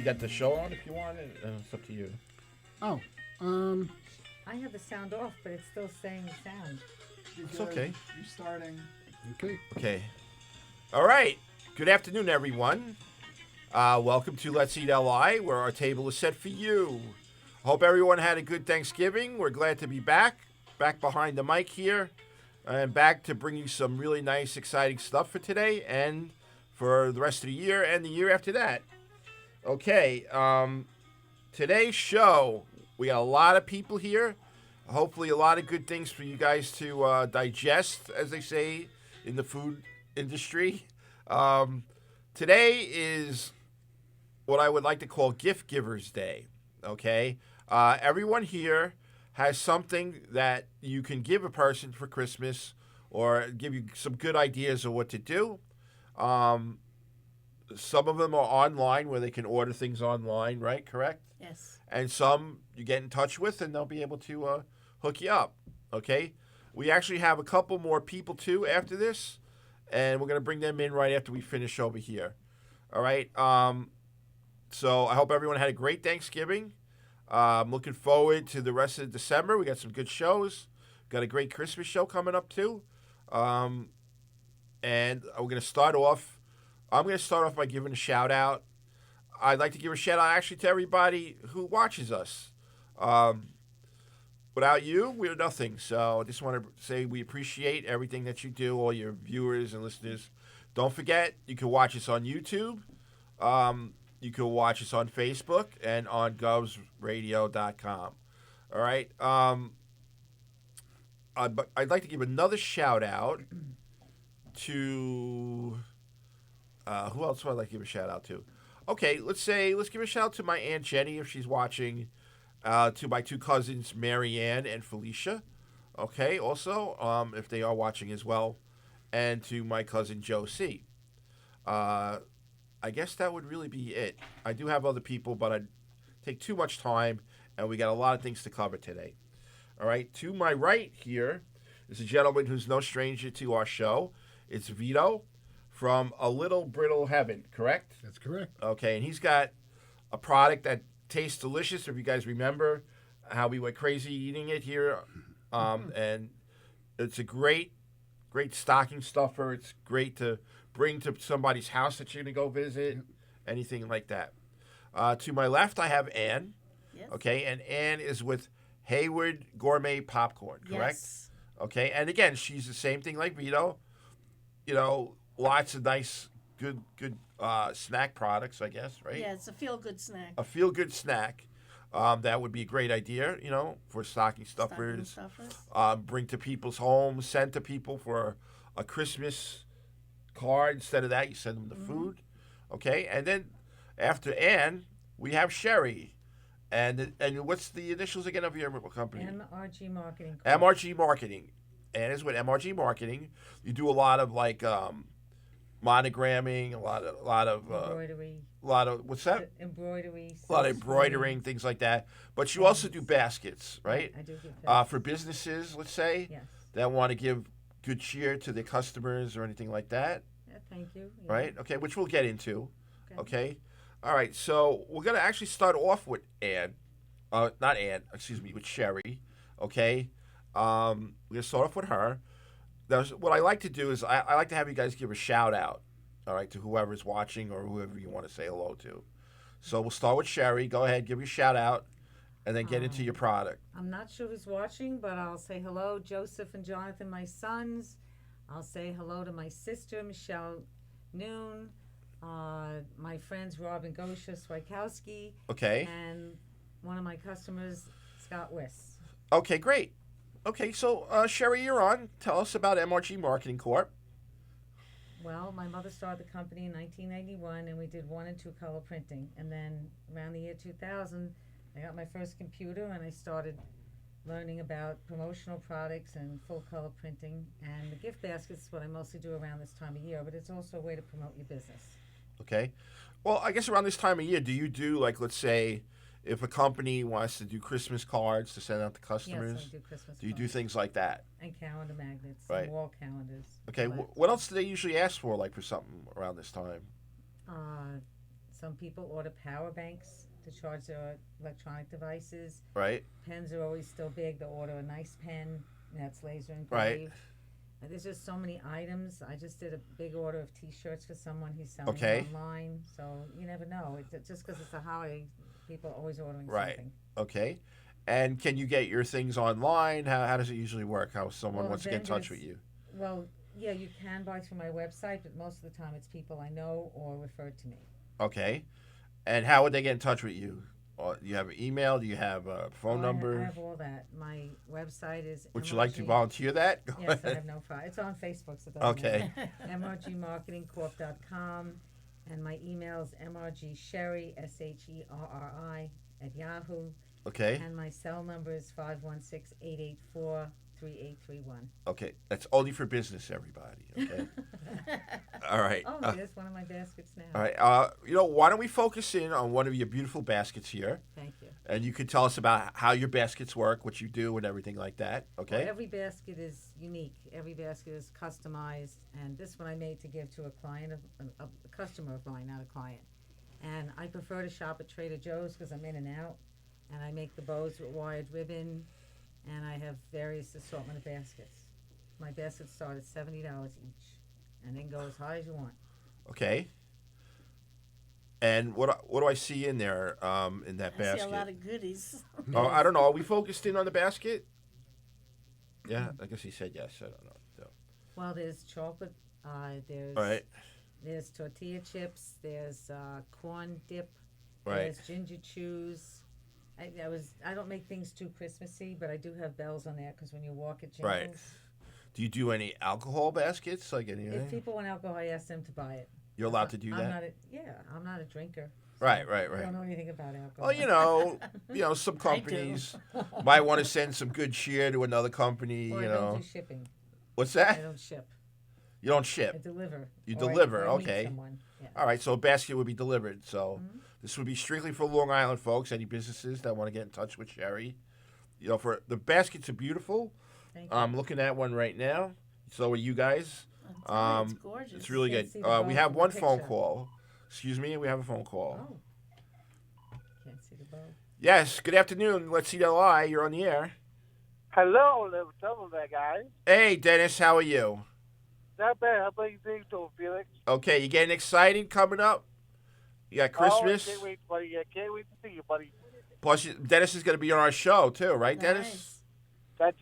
Got the show on if you want it. It's up to you. Oh, I have the sound off, but it's still saying sound. It's okay. You're starting. okay. Okay. All right. Good afternoon, everyone. Welcome to Let's Eat LI, where our table is set for you. Hope everyone had a good Thanksgiving. We're glad to be back behind the mic here, and back to bring you some really nice, exciting stuff for today and for the rest of the year and the year after that. Okay, today's show, we got a lot of people here. Hopefully a lot of good things for you guys to digest, as they say in the food industry. Today is what I would like to call Gift Givers Day, okay? Everyone here has something that you can give a person for Christmas or give you some good ideas of what to do. Some of them are online where they can order things online, right? Correct? Yes. And some you get in touch with and they'll be able to hook you up, okay? We actually have a couple more people too after this, and we're going to bring them in right after we finish over here. All right? So I hope everyone had a great Thanksgiving. I'm looking forward to the rest of December. We got some good shows. Got a great Christmas show coming up too. And we're going to start off. I'm going to start off by giving a shout out. I'd like to give a shout out actually to everybody who watches us. Without you, we're nothing. So I just want to say we appreciate everything that you do, all your viewers and listeners. Don't forget, you can watch us on YouTube. You can watch us on Facebook and on govsradio.com. All right. I'd like to give another shout out to... who else would I like to give a shout out to? Okay, let's give a shout out to my Aunt Jenny if she's watching, to my two cousins, Mary Ann and Felicia. Okay, also, if they are watching as well, and to my cousin Josie. I guess that would really be it. I do have other people, but I'd take too much time, and we got a lot of things to cover today. All right, to my right here is a gentleman who's no stranger to our show. It's Vito from A Little Brittle Heaven, correct? That's correct. Okay, and he's got a product that tastes delicious. If you guys remember how we went crazy eating it here, and it's a great stocking stuffer. It's great to bring to somebody's house that you're going to go visit, anything like that. To my left, I have Ann. Yes. Okay, and Ann is with Hayward Gourmet Popcorn, correct? Yes. Okay, and again, she's the same thing like Vito. You know, lots of nice, good snack products, I guess, right? Yeah, it's a feel-good snack. A feel-good snack. That would be a great idea, you know, for stocking stuffers. Bring to people's homes, send to people for a Christmas card. Instead of that, you send them the food. Okay, and then after Ann, we have Sherry. And what's the initials again of your company? MRG Marketing. MRG Marketing. And is with MRG Marketing. You do a lot of like monogramming, a embroidery, lot of what's that? embroidery, A lot of silk embroidering, screen. things like that. But you also do baskets, right? I do give For businesses, let's say, Yes. that want to give good cheer to their customers or anything like that, Yeah, thank you. Yeah. right? Okay, which we'll get into. Okay. Okay. All right. So we're gonna actually start off with Ann. Not Ann. Excuse me, with Sherry. Okay. We're gonna start off with her. Now, what I like to do is I like to have you guys give a shout out. All right, to whoever's watching or whoever you want to say hello to. So we'll start with Sherry. Go ahead, give your shout out, and then get into your product. I'm not sure who's watching, but I'll say hello, Joseph and Jonathan, my sons. I'll say hello to my sister, Michelle Noon, my friends, Robin Gosha Swikowski, Okay. and one of my customers, Scott Wiss. Okay, great. Okay, so Sherry, you're on. Tell us about MRG Marketing Corp. Well, my mother started the company in 1991, and we did 1 and 2 color printing. And then around the year 2000, I got my first computer, and I started learning about promotional products and full color printing. And the gift baskets is what I mostly do around this time of year, but it's also a way to promote your business. Okay. Well, I guess around this time of year, do you do, like, let's say, if a company wants to do Christmas cards to send out to customers? Yes, I do Christmas Do you do cards things like that? and calendar magnets, Right. and wall calendars. Okay. all that. What else do they usually ask for, like, for something around this time? Some people order power banks to charge their electronic devices. Right. Pens are always still big. They'll order a nice pen that's laser engraved. Right. And there's just so many items. I just did a big order of T-shirts for someone who's selling Okay. online. So you never know. It's just because it's a holiday, people are always ordering Right. something. Okay. And can you get your things online? How does it usually work? How someone Well, wants to get in touch with vendors- you? Well, yeah, you can buy through my website, but most of the time it's people I know or referred to me. Okay. And how would they get in touch with you? Do you have an email? Do you have a phone number? I have all that. My website is. Would you like to MRG volunteer that? Go Yes, I ahead. have no problem. It's on Facebook, so it doesn't Okay. matter. mrgmarketingcorp.com, and my email is mrgsherry, SHERRI, @yahoo, Okay. and my cell number is 516-884-3831. Okay. That's only for business, everybody. Okay. All right. Oh, there's one of my baskets now. All right. Why don't we focus in on one of your beautiful baskets here, Thank you. and you could tell us about how your baskets work, what you do, and everything like that. Okay. Well, every basket is unique. Every basket is customized, and this one I made to give to a client, a customer of mine, not a client. And I prefer to shop at Trader Joe's because I'm in and out, and I make the bows with wired ribbon, and I have various assortment of baskets. My baskets start at $70 each, and then go as high as you want. Okay. And what do I see in there in that I basket? see a lot of goodies. Oh, I don't know. Are we focused in on the basket? Yeah, I guess he said yes. I don't know. So. Well, there's chocolate. There's All right. There's tortilla chips. There's corn dip. Right. There's ginger chews. I don't make things too Christmassy, but I do have bells on there because when you walk it jingles. Right. Do you do any alcohol baskets? Like any? If people want alcohol, I ask them to buy it. You're allowed to do that. I'm not a drinker. Right. I don't know anything about alcohol. Well, some companies might want to send some good cheer to another company. Or I don't do shipping. What's I that? don't ship. You don't I ship. deliver. You Or deliver, or I meet okay. someone. Yeah. All right. So a basket would be delivered. So Mhm. this would be strictly for Long Island folks. Any businesses that want to get in touch with Sherry, for the baskets are beautiful. Thank you. I'm looking at one right now. So are you guys? It's gorgeous. It's really Can't good. see the We bow have from the one phone picture. call. Excuse me, we have a phone call. Oh. Can't see the bow. Yes, good afternoon. Let's see the lie. You're on the air. Hello, little trouble there, guys. Hey, Dennis, how are you? Not bad. How about you doing, Felix? Okay, you getting excited coming up? You got Christmas. Oh, I can't wait, buddy. I can't wait to see you, buddy. Plus, Dennis is going to be on our show, too, right, Dennis? Nice. That's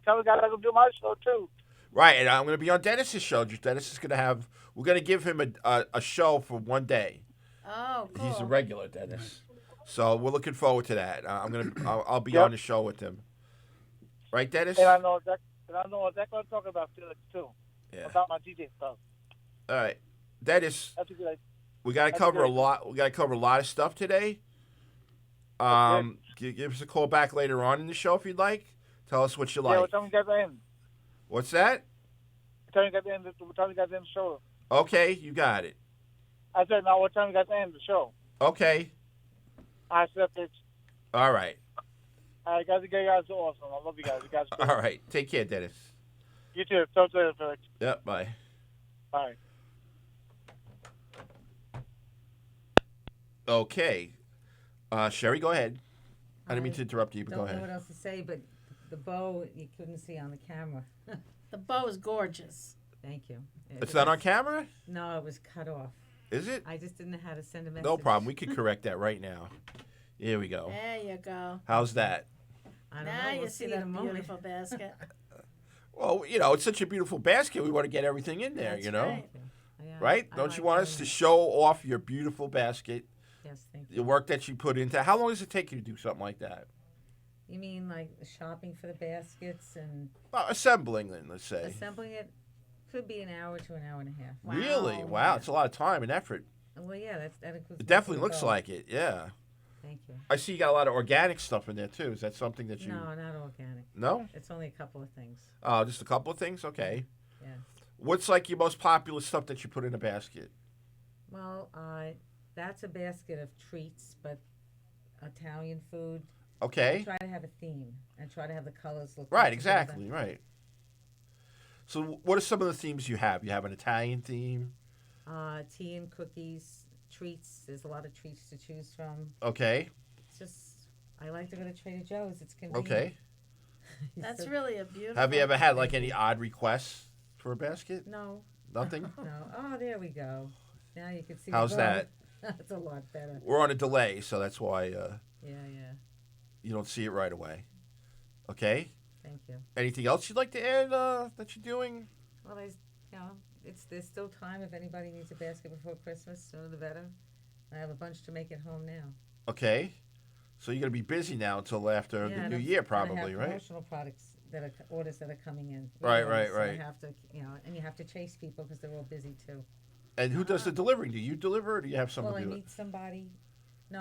how we got to do my show, too. Right, and I'm going to be on Dennis's show. Dennis is going to have, we're going to give him a show for one day. Oh, cool. He's a regular, Dennis. So we're looking forward to that. I'll be Yep. on the show with him. Right, Dennis? And I know exactly what I'm talking about, Felix, too. Yeah. About my DJ stuff. All right. Dennis, That's a good idea. we got to That's cover a good. lot. We got to cover a lot of stuff today. Give us a call back later on in the show if you'd like. Tell us what you Yeah, like. what time you guys are in? What's that? What time you guys are in the show? Okay, you got it. I said, now what time you guys end the show? Okay. I said, it's, All right. all right, guys, you guys are awesome. I love you guys. You guys are All right. Take care, Dennis. You too. Talk to you later, Felix. Yep. Bye. Bye. Okay. Sherry, go ahead. I didn't mean to interrupt you, but Don't go know ahead. what else to say, but the bow you couldn't see on the camera. The bow is gorgeous. Thank you. It's not on camera? No, it was cut off. Is it? I just didn't know how to send a message. No problem. We could correct that right now. Here we go. There you go. How's that? I don't Now know. you We'll see in a that moment. beautiful basket. Well, you know, it's such a beautiful basket. We want to get everything in there, That's you know? right. Yeah, Right? I Don't like you want us doing to that. show off your beautiful basket, Yes, thank you. the work that you put into? How long does it take you to do something like that? You mean like shopping for the baskets and Well, assembling, then, let's say. assembling it? Could be an hour to an hour and a half. Really? Wow, it's a lot of time and effort. Well, yeah, that includes. It definitely the looks bow. like it, yeah. Thank you. I see you got a lot of organic stuff in there, too. Is that something that you... No, not organic. No? It's only a couple of things. Oh, just a couple of things? Okay. Yeah. What's like your most popular stuff that you put in a basket? Well, that's a basket of treats, but Italian food. Okay. Try to have a theme and try to have the colors look Right, good together. exactly, right. So what are some of the themes you have? You have an Italian theme? Tea and cookies, treats. There's a lot of treats to choose from. Okay. It's just, I like to go to Trader Joe's. It's convenient. Okay. That's So- really a beautiful. Have you ever had like any odd requests for a basket? No, Nothing? no. Oh, there we go. Now you can see. the How's bow. that? That's a lot better. We're on a delay, so that's why Yeah. you don't see it right away. Okay. Thank you. Anything else you'd like to add that you're doing? Well, there's still time if anybody needs a basket before Christmas. Sooner the better. I have a bunch to make at home now. Okay. So you're gonna be busy now until after the and new I'm- year, and I probably, have right? promotional products that are orders that are coming in. Right, So right. I have to, and you have to chase people because they're all busy too. And who does the delivering? Do you deliver, or do you have someone Well, I do it? meet somebody. No,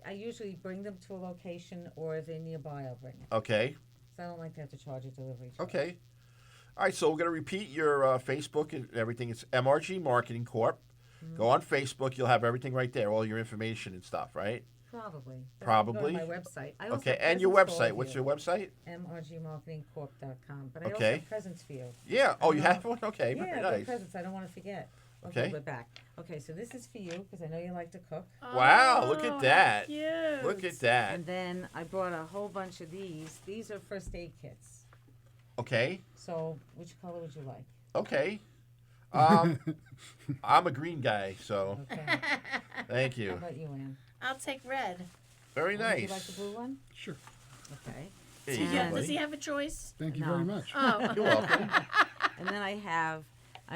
I usually bring them to a location, or if they're nearby, I'll bring it. Okay. So I don't like to have to charge a delivery charge. Okay. All right, so we're going to repeat your Facebook and everything. It's MRG Marketing Corp. Mm-hmm. Go on Facebook. You'll have everything right there, all your information and stuff, right? Probably. But Probably. Go to my website. I also Okay, have and your presents for all website. of What's you. your website? mrgmarketingcorp.com. But I also Okay. have presents for you. Yeah. Oh, you know. have one? Okay, Yeah, very good nice. presents. I don't want to forget. Okay. We're back. Okay, so this is for you because I know you like to cook. Wow, look at Oh, that. Cute. Look at that. And then I brought a whole bunch of these. These are first aid kits. Okay. So which color would you like? Okay. I'm a green guy, so Okay. thank How you. about you, Ann? I'll take red. Very Would you like the nice. blue one? Sure. Okay. Here Does you he, go, does he buddy. have a choice? Thank you No. very much. Oh. You're welcome. And then I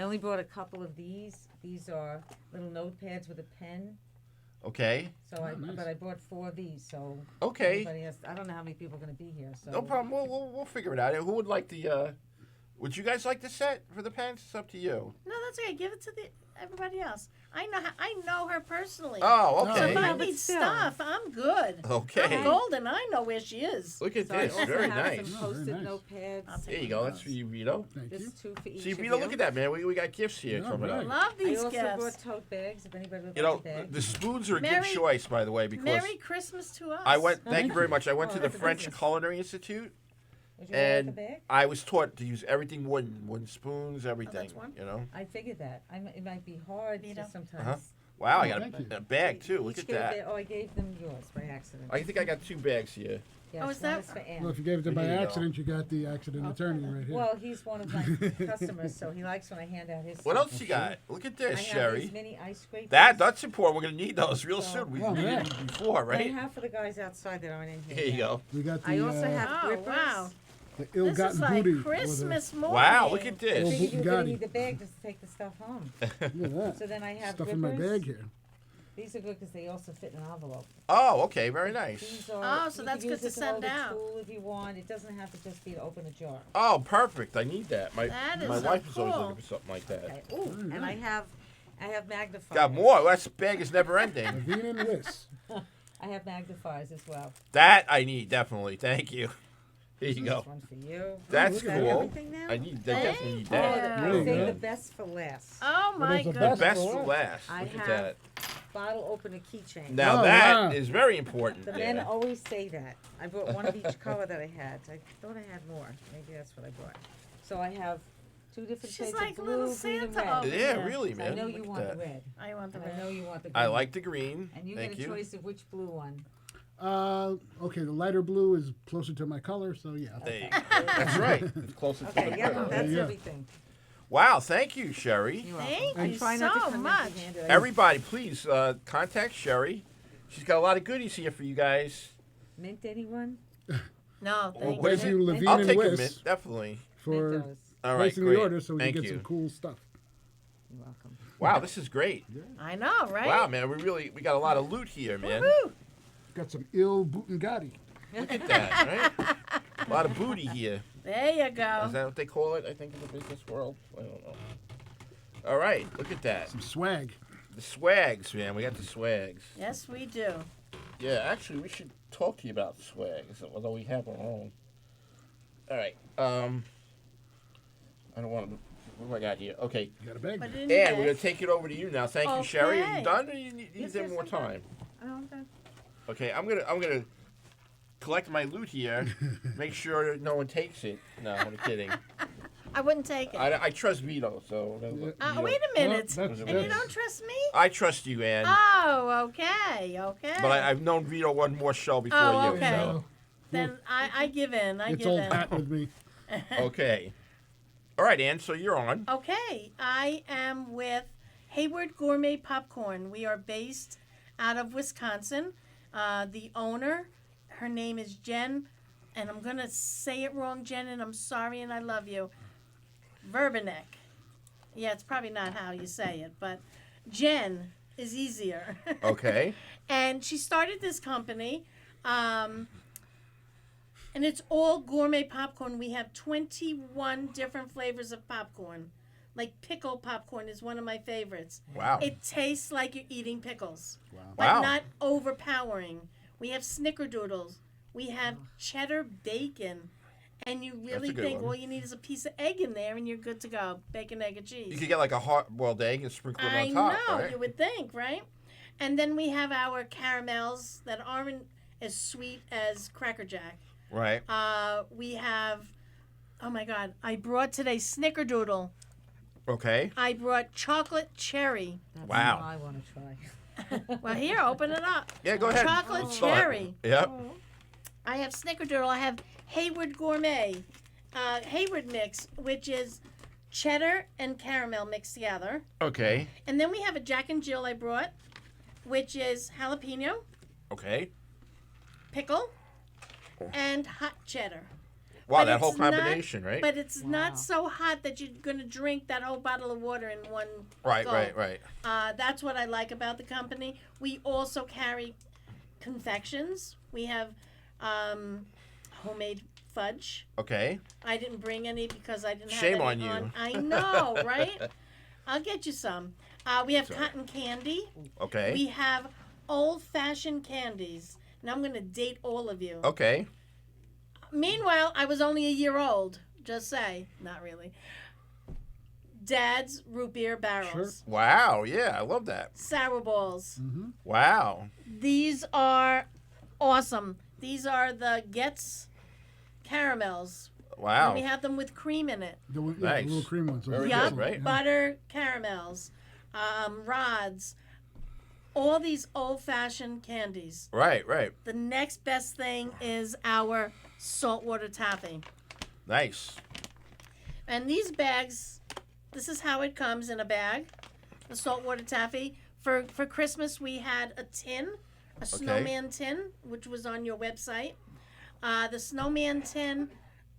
only brought a couple of these. These are little notepads with a pen. Okay. So Oh, nice. but I brought 4 of these. So Okay. everybody has, I don't know how many people are going to be here. So No problem. We'll figure it out. Who would like the? Would you guys like the set for the pants? It's up to you. No, that's okay. Give it to everybody else. I know her personally. Oh, No, So okay. if I Yeah, but need still. stuff, I'm good. Okay. I'm golden. I know where she is. Look at So I this. also Very have nice. some Oh, very post-it nice. notepads. I'll take There you go. That's for you, Vito. Thank This you. is 2 for each See, of Vito, you. look at that, man. We got gifts here Yeah, coming right. up. Love I these also gifts. brought tote bags if anybody would You like know, a bag. the spoons are a good Merry- choice, by the way, because Merry Christmas to us. I went. Thank you Thank very you. much. I went Oh, to the that's a French business. Culinary Institute, Would you like a and bag? I was taught to use everything wooden spoons, everything. one. You know. I figured that. It might be hard Vito. to sometimes. Uh-huh. Wow, I Oh, got thank you. a bag too. Each Look at gave that. I gave them yours by accident. I think I got 2 bags here. Yes, Oh, is one that- is for Ann. Well, if you gave it to by Here you go. accident, you got the accident attorney right here. Well, he's one of my customers, so he likes when I hand out his What stuff. else you got? Look at I this, have Sherry. these mini ice scrapers. That's important. We're gonna need those real So- soon. We Oh, needed yeah. them before, I right? have for the guys outside that aren't in here. Here you yet. go. We got the, I also have Oh, grippers. wow. the This ill-gotten is like booty. with Christmas morning. Wow, look at I this. Oh, figured you were going Bugatti. to need the bag just to take the stuff home. Look at that. So then I have Stuff grippers. in my bag here. These are good because they also fit in an envelope. Oh, okay, very nice. These are, Oh, so you that's can good use to it hold send a out. tool if you want. It doesn't have to just be to open a jar. Oh, perfect. I need that. My That is my so wife is always cool. looking for something like that. Okay. Ooh, Very and I nice. have magnifiers. Got more. That bag is never ending. Vina and Liz. I have magnifiers as well. That I need definitely. Thank you. Here you go. This one for you. That's Is that cool. everything now? I definitely need Oh, that. Yeah. I saved Yeah. the best for last. Oh my What is the The goodness. best for for last. I Look at have that. Bottle opener keychain. Now Oh, that wow. is very important. The there. men always say that. I brought one of each color that I had. I thought I had more. Maybe that's what I brought. So I have 2 different She's shades like of a little blue, green, and Santa red. over Yeah, here. really, So I man. know Look you at want that. the red. I want the And I red. know you want the green. I like the green. And you Thank get a you. choice of which blue one. Okay, the lighter blue is closer to my color, so yeah. There you go. That's right. It's closer to Okay, the yeah, color. that's Yeah. everything. Wow, thank you, Sherry. You're welcome. Thank I you try not to so come much. empty-handed. Everybody, please contact Sherry. She's got a lot of goodies here for you guys. Mint anyone? No, thank what is you. Thank you, Levine I'll and take a Wiss, mint, definitely. for Mentos. All right, placing great. the order so we Thank can get you. some cool stuff. You're welcome. Wow, this is great. I know, right? Wow, man, we got a lot of loot here, man. Woo-hoo. Got some ill Bugatti. Look at that, right? A lot of booty here. There you go. Is that what they call it? I think in the business world. I don't know. All right, look at that. Some swag. The swags, man. We got the swags. Yes, we do. Yeah, actually, we should talk to you about swags, although we have our own. All right. I don't want to. What do I got here? Okay. You got a bag? Put it there. in the And we're going bag. to take it over to you now. Thank you, Sherry. Are Okay. you done, or you need Yes, any yes, more I'm done. time? Oh, okay. Okay, I'm gonna collect my loot here. Make sure that no one takes it. No, I'm kidding. I wouldn't take it. I trust Vito, so. Vito. Wait a minute. Well, that's- And you don't trust me? I trust you, Ann. Oh, okay, okay. But I've known Vito one more show before Oh, you. okay. So. Then I give in. I It's give old in. hat with me. Okay. All right, Ann. So you're on. Okay, I am with Hayward Gourmet Popcorn. We are based out of Wisconsin. The owner, her name is Jen, and I'm going to say it wrong, Jen, and I'm sorry and I love you. Verbenek. Yeah, it's probably not how you say it, but Jen is easier. Okay. And she started this company, and it's all gourmet popcorn. We have 21 different flavors of popcorn. Like pickle popcorn is one of my favorites. Wow. It tastes like you're eating pickles, but Wow. not overpowering. We have snickerdoodles. We have cheddar bacon. And you really a good think one. all you need is a piece of egg in there and you're good to go. Bacon, egg, and cheese. You could get like a hard-boiled egg and sprinkle it I on top, know, right? you would think, right? And then we have our caramels that aren't as sweet as Cracker Jack. Right. We have, oh my God, I brought today Snickerdoodle. Okay. I brought chocolate cherry. That's Wow. what I want to try. Well, here, open it up. Yeah, go ahead. Chocolate Let's start. cherry. Yep. I have Snickerdoodle. I have Hayward Gourmet, Hayward Mix, which is cheddar and caramel mixed together. Okay. And then we have a Jack and Jill I brought, which is jalapeno, Okay. pickle, and hot cheddar. Wow, But that it's whole not- combination, right? But it's Wow. not so hot that you're going to drink that whole bottle of water in one Right, gulp. right. That's what I like about the company. We also carry confections. We have homemade fudge. Okay. I didn't bring any because I didn't Shame have on any you. I know, right? I'll get you some. We have Sorry. cotton candy. Okay. We have old-fashioned candies. Now I'm going to date all of you. Okay. Meanwhile, I was only a year old. Just say. Not really. Dad's root beer barrels. Wow. Yeah, I love that. Sour balls. Wow. These are awesome. These are the Getz caramels. Wow. And we have them with cream in it. Nice. The little cream ones. those Very are good, Yup, excellent, right? yeah. butter caramels, rods, all these old-fashioned candies. Right, right. The next best thing is our saltwater taffy. Nice. And these bags, this is how it comes in a bag, the saltwater taffy. For Christmas, we had a tin, a snowman tin, which was on your website. The snowman tin,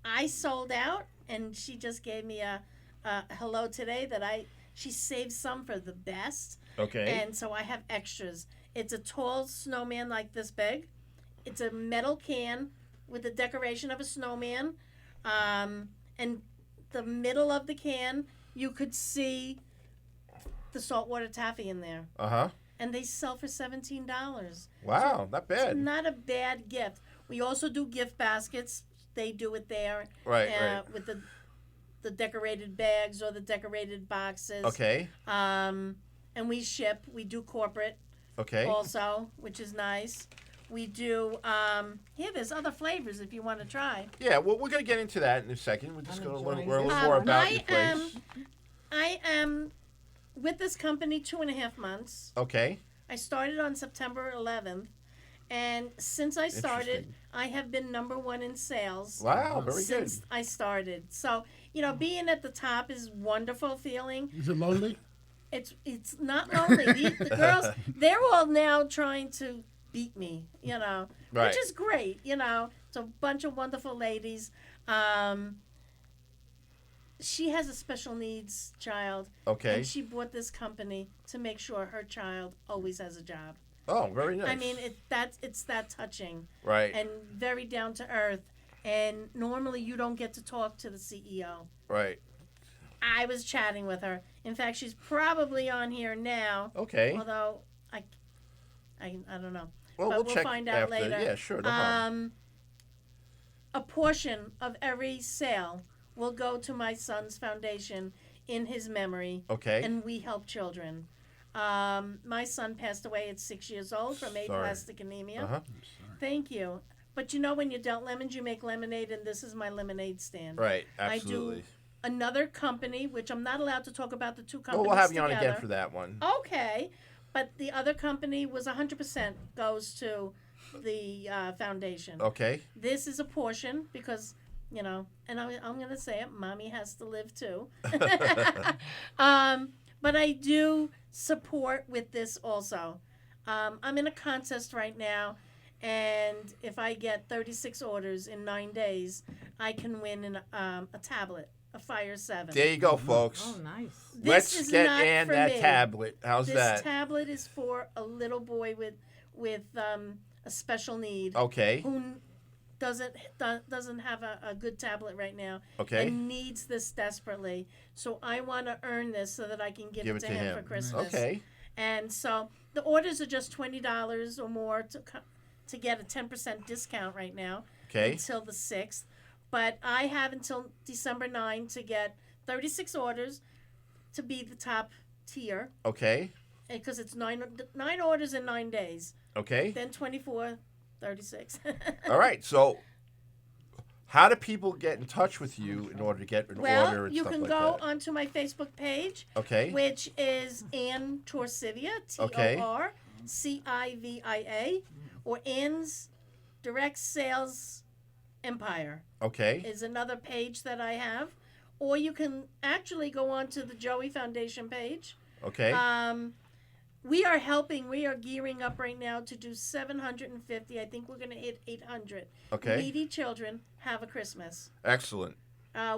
I sold out, and she just gave me a hello today that she saved some for the best. Okay. And so I have extras. It's a tall snowman like this big. It's a metal can with the decoration of a snowman. And the middle of the can, you could see the saltwater taffy in there. Uh-huh. And they sell for $17. Wow, not It's bad. not a bad gift. We also do gift baskets they do it there. Right, right. With the decorated bags or the decorated boxes. Okay. And we ship. We do corporate Okay. also, which is nice. We do. There's other flavors if you want to try. Yeah, well, we're going to get into that in a second. We're just I'm going to learn enjoying a little this. more about your I place. I am with this company 2.5 months. Okay. I started on September 11th, and since I started, Interesting. I have been #1 in sales. Wow, very good. Since I started. So, being at the top is wonderful feeling. Is it lonely? It's not lonely. The girls, they're all now trying to beat me, Right. which is great. It's a bunch of wonderful ladies. She has a special needs child, Okay. and she bought this company to make sure her child always has a job. Oh, very nice. I mean, it's that touching Right. and very down to earth. And normally you don't get to talk to the CEO. Right. I was chatting with her. In fact, she's probably on here now. Okay. Although I don't know. Well, but we'll check find out after. later. Yeah, sure. No problem. A portion of every sale will go to my son's foundation in his memory, Okay. and we help children. My son passed away at 6 years old from Sorry. aplastic anemia. Uh-huh. Thank you. But when you dealt lemons, you make lemonade, and this is my lemonade stand. Right. I Absolutely. do another company, which I'm not allowed to talk about the two Well, companies we'll have you together. on again for that one. Okay, but the other company was 100% goes to the foundation. Okay. This is a portion because, and I'm going to say it, mommy has to live too. But I do support with this also. I'm in a contest right now, and if I get 36 orders in 9 days, I can win a tablet, a Fire 7. There you go, folks. Oh, nice. This Let's is get not Ann for that me. tablet. How's This that? tablet is for a little boy with a special need Okay. who doesn't have a good tablet right now Okay. and needs this desperately. So I want to earn this so that I can give it to him for Christmas. Okay. And so the orders are just $20 or more to get a 10% discount right now Okay. until the 6th. But I have until December 9 to get 36 orders to be the top tier Okay. because it's nine orders in 9 days. Okay. Then 24, 36. All right. So, how do people get in touch with you in order to get an order Well, and you stuff can like go that? onto my Facebook page, Okay. which is Ann Torsivia, Okay. TORCIVIA, or Ann's Direct Sales Empire Okay. is another page that I have. Or you can actually go onto the Joey Foundation page. Okay. We are gearing up right now to do 750. I think we're going to hit 800. Okay. Needy children have a Christmas. Excellent.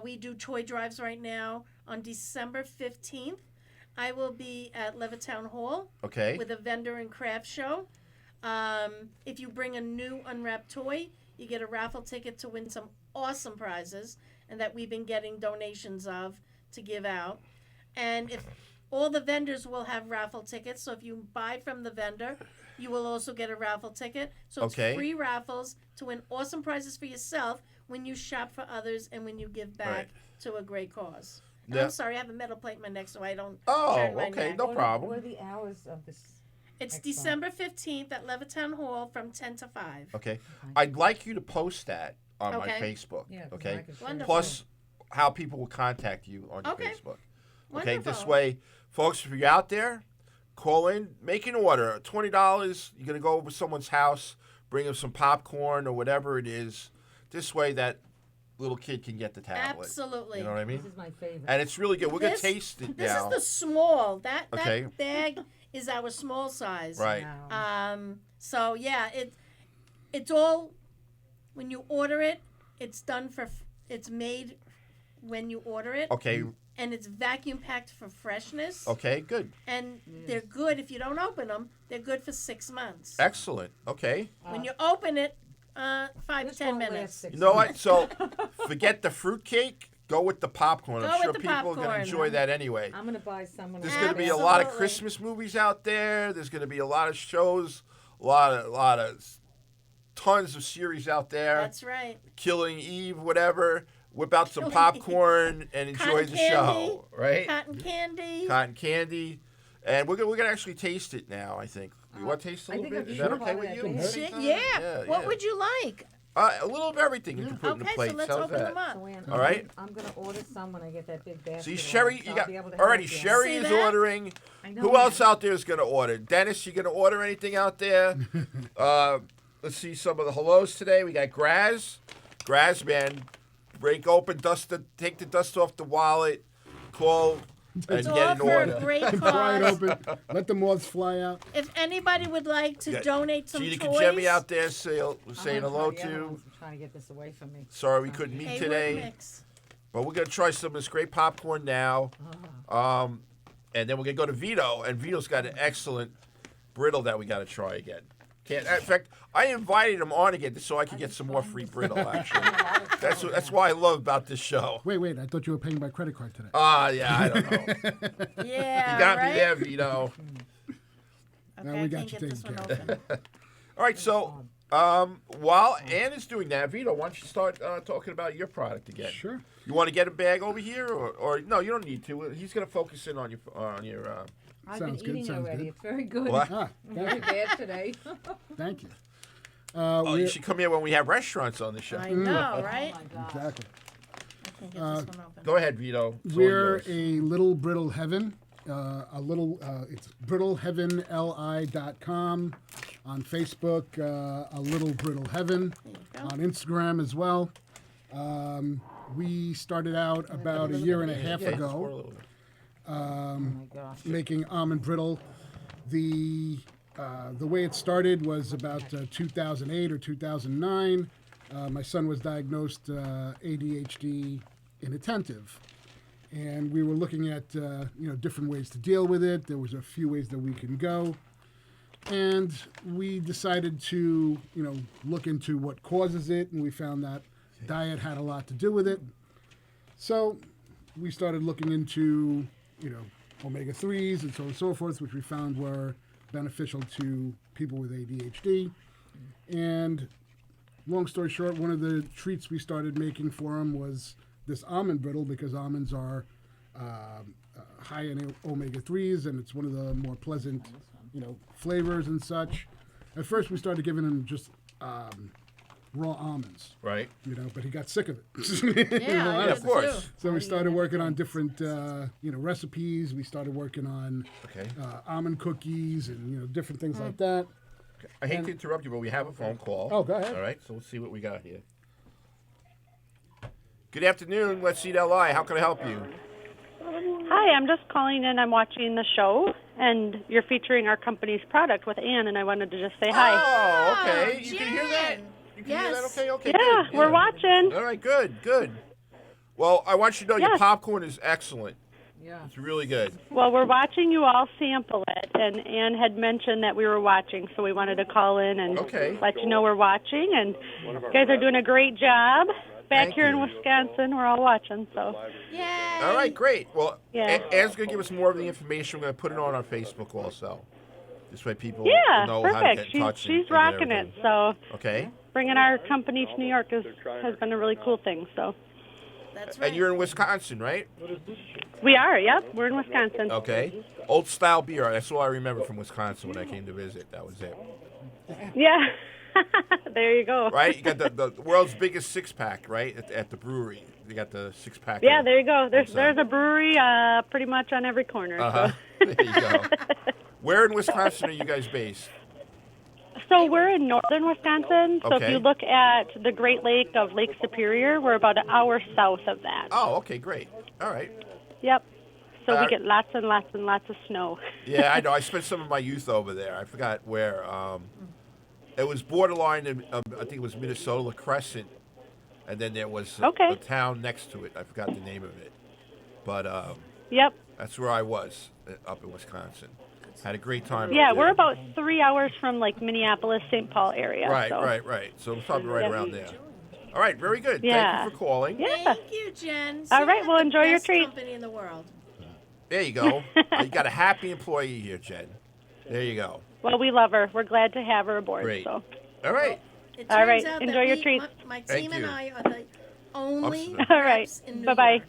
We do toy drives right now on December 15th. I will be at Levittown Hall Okay. with a vendor and craft show. If you bring a new unwrapped toy, you get a raffle ticket to win some awesome prizes and that we've been getting donations of to give out. And if all the vendors will have raffle tickets, so if you buy from the vendor, you will also get a raffle ticket. So it's Okay. free raffles to win awesome prizes for yourself when you shop for others and when you give back Right. to a great cause. And Now- I'm sorry, I have a metal plate in my neck, so I don't Oh, turn my okay. neck. No What problem. are the hours of this? It's Excellent. December 15th at Levittown Hall from 10 to 5. Okay. I'd like you to post that on my Okay. Facebook. Yeah, 'cause Okay. I can share it. Wonderful. Plus, how people will contact you on your Okay. Facebook. Okay. This Wonderful. way, folks, if you're out there, call in, make an order. $20. You're gonna go over someone's house, bring them some popcorn or whatever it is. This way, that little kid can get the tablet. Absolutely. You know what I mean? This is my favorite. And it's really good. We're gonna This- taste it This now. is the small. That Okay. bag is our small size. Right. Wow. So yeah, it's all when you order it. It's done it's made when you order it, Okay. and it's vacuum packed for freshness. Okay. Good. And they're good if you don't open them. They're good for 6 months. Excellent. Okay. When you open it, 5 to This 10 won't last minutes. 6 You know what? months. So, forget the fruitcake. Go with the popcorn. Go I'm with sure the people are going to popcorn. enjoy that anyway. I'm gonna buy someone. There's going to be a lot of Absolutely. Christmas movies out there. There's going to be a lot of shows, a lot of tons of series out there. That's right. Killing Eve, whatever. Whip out some popcorn and enjoy Cotton the candy. show, right? Cotton candy. Cotton candy, and we're gonna actually taste it now. I think. You want to taste a I little think bit? Is I've that sure okay had with it. you? Can Shit, Anytime? yeah. What would you like? A little of everything you can put in the Okay, plate. so let's How's open that? them up. So, Ann, All right. I'm gonna order some when I get that big basket. See, Sherry, so you I'll got be able to already. help you. Sherry See is that? ordering. I know Who that. else out there is going to order? Dennis, you going to order anything out there? Let's see some of the hellos today. We got Graz. Graz, man, break open, take the dust off the wallet, call, and It's get an all for a order. great Pry it cause. open. Let the moths fly out. If anybody would like to Yeah. donate some Gina toys, Jemmy out there saying I'm hello gonna try the other to. ones. I'm trying to get this away from me. Sorry we couldn't meet Hayward today, Mix. but we're going to try some of this great popcorn now. And then we're going to go to Vito, and Vito's got an excellent brittle that we got to try again. In fact, I invited him on again so I could get some more free brittle, actually. That's why I love about this show. Wait. I thought you were paying by credit card today. Yeah, I don't know. Yeah, You got right? me there, Vito. Okay, Now we I got can't you get this taken one care of. open. All right, so while Ann is doing that, Vito, why don't you start talking about your product again? Sure. You want to get a bag over here, or no? You don't need to. He's going to focus in on your I've Sounds been good, eating sounds already. good. It's very good. What? Very bad today. Thank you. Oh, you we're- should come here when we have restaurants on the show. I know, right? Oh my god. Exactly. I can't get this one open. Go ahead, Vito. It's all We're yours. a little brittle heaven. It's brittleheavenli.com on Facebook. A little brittle heaven There you go. on Instagram as well. We started out about a year and a half Yeah, just pour a ago little bit. Oh my gosh. making almond brittle. The way it started was about 2008 or 2009. My son was diagnosed ADHD inattentive, and we were looking at different ways to deal with it. There was a few ways that we can go, and we decided to look into what causes it, and we found that diet had a lot to do with it. So we started looking into omega-3s and so on and so forth, which we found were beneficial to people with ADHD. And long story short, one of the treats we started making for them was this almond brittle, because almonds are high in omega-3s, and it's one of the more pleasant, flavors and such. At first, we started giving him just raw almonds, Right. but he got sick of it. Yeah, I Yeah, did of course. too. So we started working on different, recipes. We started working on Okay. almond cookies and different things like that. I hate to interrupt you, but we have a phone call. Oh, go ahead. All right, so let's see what we got here. Good afternoon. Let's see that lie. How can I help you? Hi, I'm just calling in. I'm watching the show, and you're featuring our company's product with Ann, and I wanted to just say hi. Oh, okay. You can hear that? Jen. You can hear that? Yes. Okay. Yeah, good. we're watching. All right, good. Well, I want you to know your Yes. popcorn is excellent. Yeah. It's really good. Well, we're watching you all sample it, and Ann had mentioned that we were watching, so we wanted to call in and Okay. let you know we're watching, and you guys are doing a great job. Back Thank here in you. Wisconsin, we're all watching, so. Yay! All right, great. Well, Yeah. Ann's going to give us more of the information. We're going to put it on our Facebook also. This way people Yeah, know how to get perfect. in touch. She's and rocking it, everything. so Okay. bringing our company to New York has been a really cool thing, so. That's right. And you're in Wisconsin, right? We are, yep, we're in Wisconsin. Okay. Old style beer. That's all I remember from Wisconsin when I came to visit. That was it. Yeah, there you go. Right? You got the world's biggest six pack, right? At the brewery. You got the six pack. Yeah, there you go. There's Awesome. a brewery pretty much on every corner. Uh-huh. There you go. Where in Wisconsin are you guys based? So we're in northern Wisconsin. So Okay. if you look at the Great Lake of Lake Superior, we're about an hour south of that. Oh, okay, great. All right. Yep. So Uh, we get lots and lots and lots of snow. Yeah, I know. I spent some of my youth over there. I forgot where. It was borderline, I think it was Minnesota, La Crescent, and then there was Okay. a town next to it. I forgot the name of it. But Yep. that's where I was, up in Wisconsin. Had a great time. Yeah, up we're there. about 3 hours from like Minneapolis, St. Paul area. Right, so. right. So it's probably right Yeah. around there. All right, very good. Yeah. Thank you for calling. Yeah. Thank you, Jen. All See, right, you well, have the enjoy your best treat. company in the world. There you go. You got a happy employee here, Jen. There you go. Well, we love her. We're glad to have her aboard. Great. So. All right. It All turns right, out enjoy that your treats. My Thank team and you. I are the only Upstairs. All right. reps in New Bye-bye. York.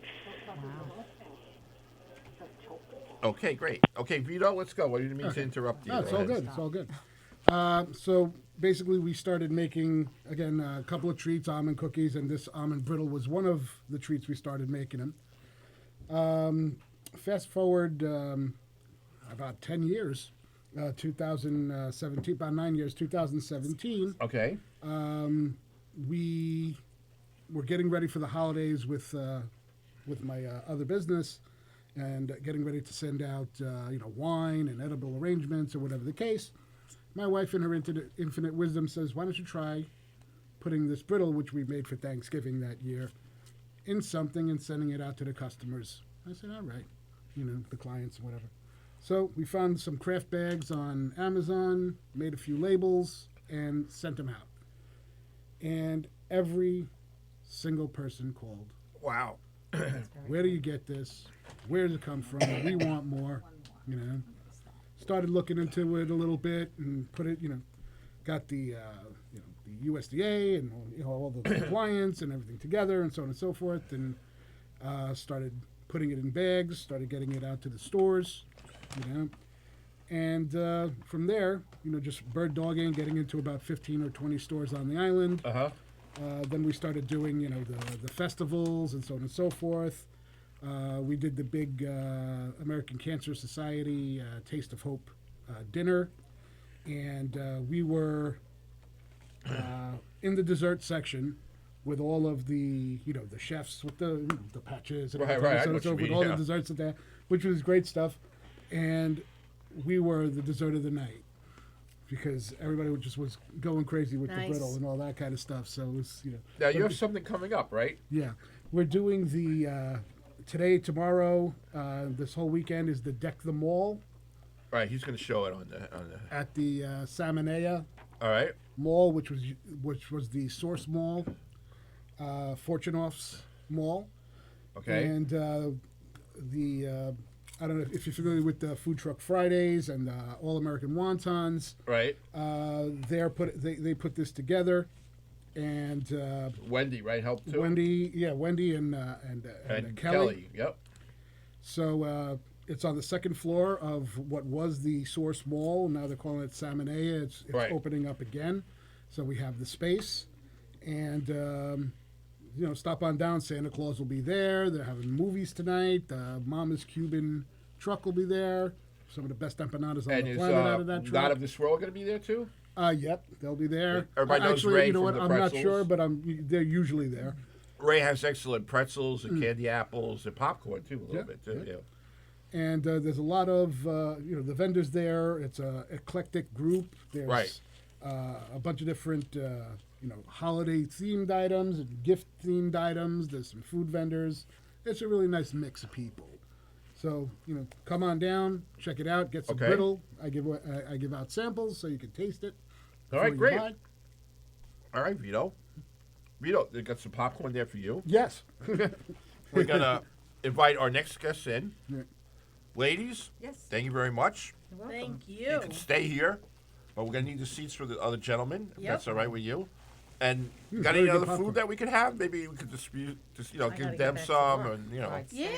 Okay, great. Okay, Vito, let's go. I didn't mean to interrupt you. No, it's Go all ahead. good. It's all good. So basically, we started making again a couple of treats, almond cookies, and this almond brittle was one of the treats we started making them. Fast forward about 10 years, 2017, about 9 years, 2017. Okay. We were getting ready for the holidays with my other business, and getting ready to send out wine and edible arrangements or whatever the case. My wife, in her infinite wisdom, says, "Why don't you try putting this brittle, which we made for Thanksgiving that year, in something and sending it out to the customers?" I said, "All right, the clients, whatever." So we found some craft bags on Amazon, made a few labels, and sent them out. And every single person called. Wow. Where do you get this? Where does it come from? We want more. Started looking into it a little bit and put it. Got the the USDA and all the compliance and everything together and so on and so forth, and started putting it in bags. Started getting it out to the stores. And from there, just bird dogging, getting into about 15 or 20 stores on the island. Uh-huh. Then we started doing, the festivals and so on and so forth. We did the big American Cancer Society Taste of Hope dinner, and we were in the dessert section with all of the, the chefs with the patches and Right, everything, right, I so know and what so you with mean, all yeah. the desserts and that, which was great stuff, and we were the dessert of the night. Because everybody just was going crazy with Nice. the brittle and all that kind of stuff. So it was, Now, you have something coming up, right? yeah, we're doing the today, tomorrow, this whole weekend is the Deck the Mall Right, he's going to show it on the. at the Salmonea All right. Mall, which was the Source Mall, Fortunoff's Mall, Okay. and the I don't know if you're familiar with the Food Truck Fridays and All American Wontons. Right. They put this together, and Wendy, right? Helped too. Wendy and Kelly. Yep. So it's on the second floor of what was the Source Mall. Now they're calling it Salmonea. It's Right. opening up again. So we have the space, and stop on down. Santa Claus will be there. They're having movies tonight. Mama's Cuban truck will be there. Some of the best empanadas on And the is planet out of that truck. Not of this world going to be there too? Yep, they'll be there. Everybody knows Actually, Ray you know from what? the I'm not pretzels. sure, but they're usually there. Ray has excellent pretzels and candy apples and popcorn too, a little bit too. yeah. Yeah. And there's a lot of the vendors there. It's a eclectic group. There's Right. a bunch of different holiday themed items and gift themed items. There's some food vendors. It's a really nice mix of people. So come on down, check it out, get some Okay. brittle. I give out samples so you can taste it. All right, before you great. buy. All right, Vito. Vito, they got some popcorn there for you. Yes. We're gonna invite our next guest in. Yeah. Ladies, Yes. thank you very much. You're welcome. Thank You you. can stay here, but we're gonna need the seats for the other gentlemen. If Yep. that's all right with you. And got very any good other popcorn. food that we could have? Maybe we could I give gotta them get back to some, work. and Right. Yeah,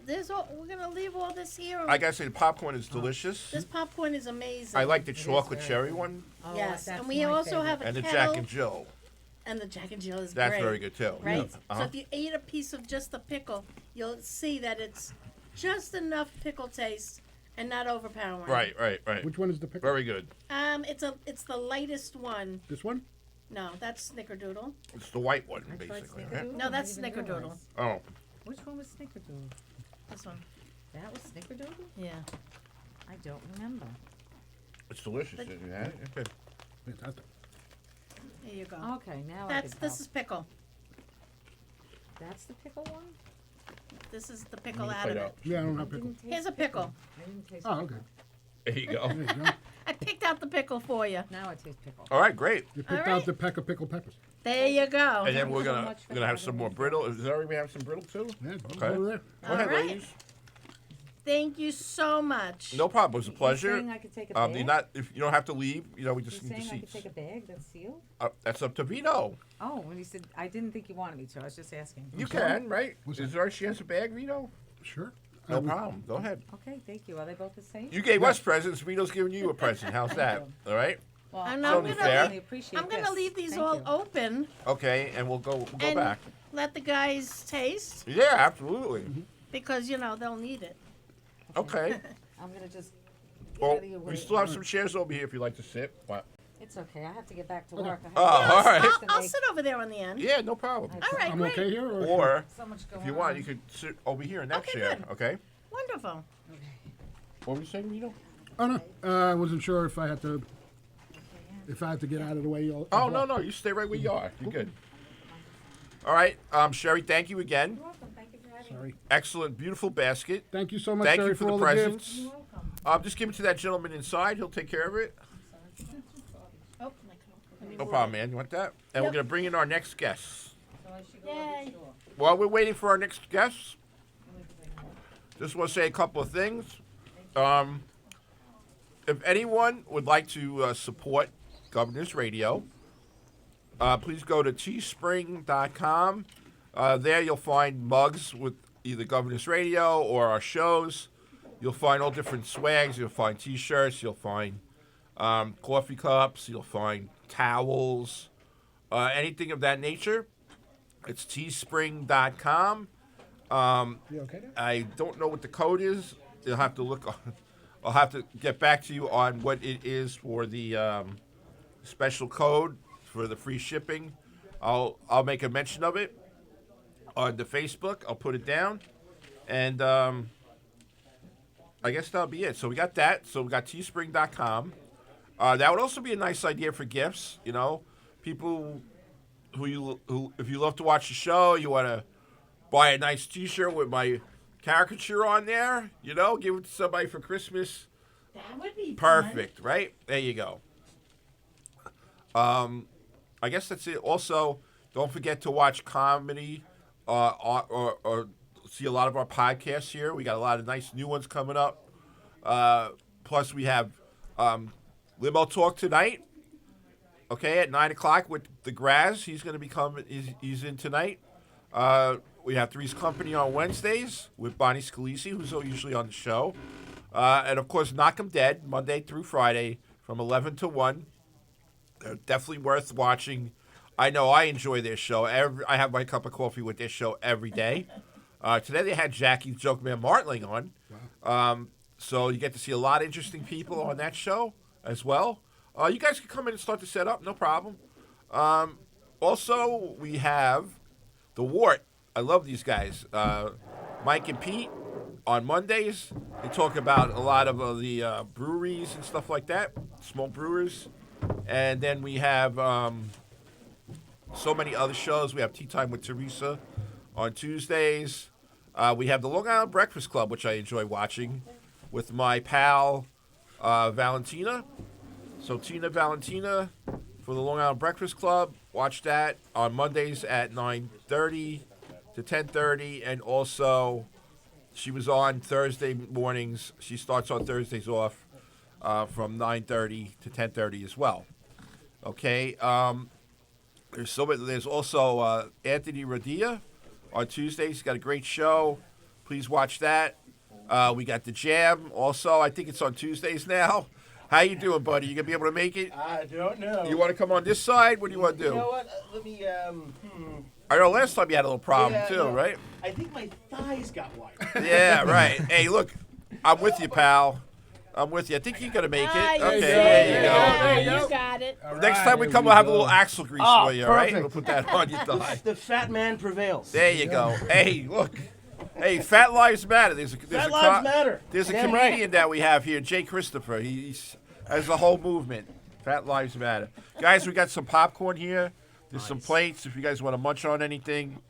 there's all, we're gonna leave all this here. I gotta say the popcorn is delicious. This popcorn is amazing. I like the It is chocolate very cherry good. one Oh, Yes, that's and we my also favorite. have a and the kettle, Jack and Jill. and the Jack and Jill is That's great. very good too. Right? Uh-huh. So if you ate a piece of just the pickle, you'll see that it's just enough pickle taste and not overpowering. Right. Which one is the pickle? Very good. It's the lightest one. This one? No, that's Snickerdoodle. It's the white one, I tried basically. Right? Snickerdoodle. No, I that's didn't even Snickerdoodle. realize. Oh, Which one was Snickerdoodle? This one. That was Snickerdoodle? Yeah. I don't remember. it's delicious. But- Did you have it? Okay. Fantastic. There you go. Okay, now That's I can this tell. is pickle. That's the pickle one? This is the pickle me out plate of it. out. Yeah, I don't I have pickle. didn't taste Here's a pickle. I didn't taste Oh, pickle. okay. There you go. There you go. I picked out the pickle for you. Now I taste pickle. All right, great. You picked All out right. the peck of pickled peppers. There you go. And then Thank we're you so gonna much for have having some more me. brittle. Is there we have some brittle too? Yeah, Okay. over there. Go ahead, All right. ladies. Thank you so much. No problem. It was a pleasure. You're saying I could take a bag? If you don't have to leave, we You're just need the saying I could seats. take a bag that's sealed? That's up to Vito. Oh, when you said I didn't think you wanted me to. I was just asking. You sorry? can, right? Is there she has a bag, Vito? Sure. No problem. Go ahead. Okay, thank you. Are they both the same? You gave us presents. Vito's giving you a present. How's that? All right. Well, And I I'm really gonna really appreciate I'm going to this. leave these Thank all you. open Okay, and we'll go and back. let the guys taste Yeah, absolutely. because, they'll need it. Okay. I'm gonna just get Well, out of your way. we still have some chairs over here if you'd like to sit. What? It's okay. I have to get back to work. I have Oh, all right. I'll sit over there on the end. Yeah, no problem. All right, I'm great. okay here? Or so much going if you on. want, you could sit over here in that Okay, chair. good. Okay. Wonderful. What were you saying, Vito? Oh, no. I wasn't sure if I had to get out of the way. Oh no, you stay right where you are. You're good. All right, Sherry. Thank you again. You're welcome. Thank you for having me. Sorry. Excellent, beautiful basket. Thank you so much, Thank Sherry, you for the all the presents. gifts. You're welcome. Just give it to that gentleman inside. He'll take care of it. Oh, my God. Let me No move problem, it. man. You want that? And we're Yep. gonna bring in our next guest. So I should go to Yay. the store. While we're waiting for our next guest, just want to say a couple of things. If anyone would like to support Governor's Radio, please go to teespring.com. There you'll find mugs with either Governor's Radio or our shows. You'll find all different swags. You'll find T-shirts. You'll find coffee cups. You'll find towels, anything of that nature. It's teespring.com. You okay there? I don't know what the code is. You'll have to look. I'll have to get back to you on what it is for the special code for the free shipping. I'll make a mention of it on the Facebook. I'll put it down, and I guess that'll be it. So we got that. So we got teespring.com. That would also be a nice idea for gifts. People who if you love to watch the show, you want to buy a nice T-shirt with my caricature on there. Give it to somebody for Christmas. That would be Perfect, right? There you go. I guess that's it. Also, don't forget to watch comedy or see a lot of our podcasts here. We got a lot of nice new ones coming up. Plus, we have Limo Talk tonight. Okay, at 9 o'clock with the Graz. He's going to be coming. He's in tonight. We have Three's Company on Wednesdays with Bonnie Scalisi, who's usually on the show. And, of course, Knock 'em Dead, Monday through Friday from 11 to 1. They're definitely worth watching. I know I enjoy their show. I have my cup of coffee with their show every day. Today they had Jackie Jokeman Martling on. So you get to see a lot of interesting people on that show as well. You guys can come in and start to set up, no problem. Also, we have The Wart. I love these guys. Mike and Pete on Mondays. They talk about a lot of the breweries and stuff like that, small brewers. And then we have so many other shows. We have Tea Time with Teresa on Tuesdays. We have the Long Island Breakfast Club, which I enjoy watching with my pal Valentina. So Tina Valentina for the Long Island Breakfast Club. Watch that on Mondays at 9:30 to 10:30. And also, she was on Thursday mornings. She starts on Thursdays off from 9:30 to 10:30 as well. Okay. There's also Anthony Rodia on Tuesdays. He's got a great show. Please watch that. We got the Jam also. I think it's on Tuesdays now. How you doing, buddy? You gonna be able to make it? I don't know. You want to come on this side? What do you want to You do? know what? Let me. I know last time you had a little problem Yeah, too, no. right? I think my thighs got wide. Yeah, right. Hey, look, I'm with you, pal. I'm with you. I think you're gonna make Ah, it. you Okay, see? there you Yeah, go. you got it. Next time we come, we'll have a little axle grease Oh, for you, all right? perfect. We'll put that on your thigh. The fat man prevails. There you go. Hey, look. Hey, Fat Lives Matter. There's Fat lives matter. There's a Damn comedian right. that we have here, Jay Christopher. He's has the whole movement. Fat Lives Matter. Guys, we got some popcorn here. There's some plates if you guys want to munch on anything.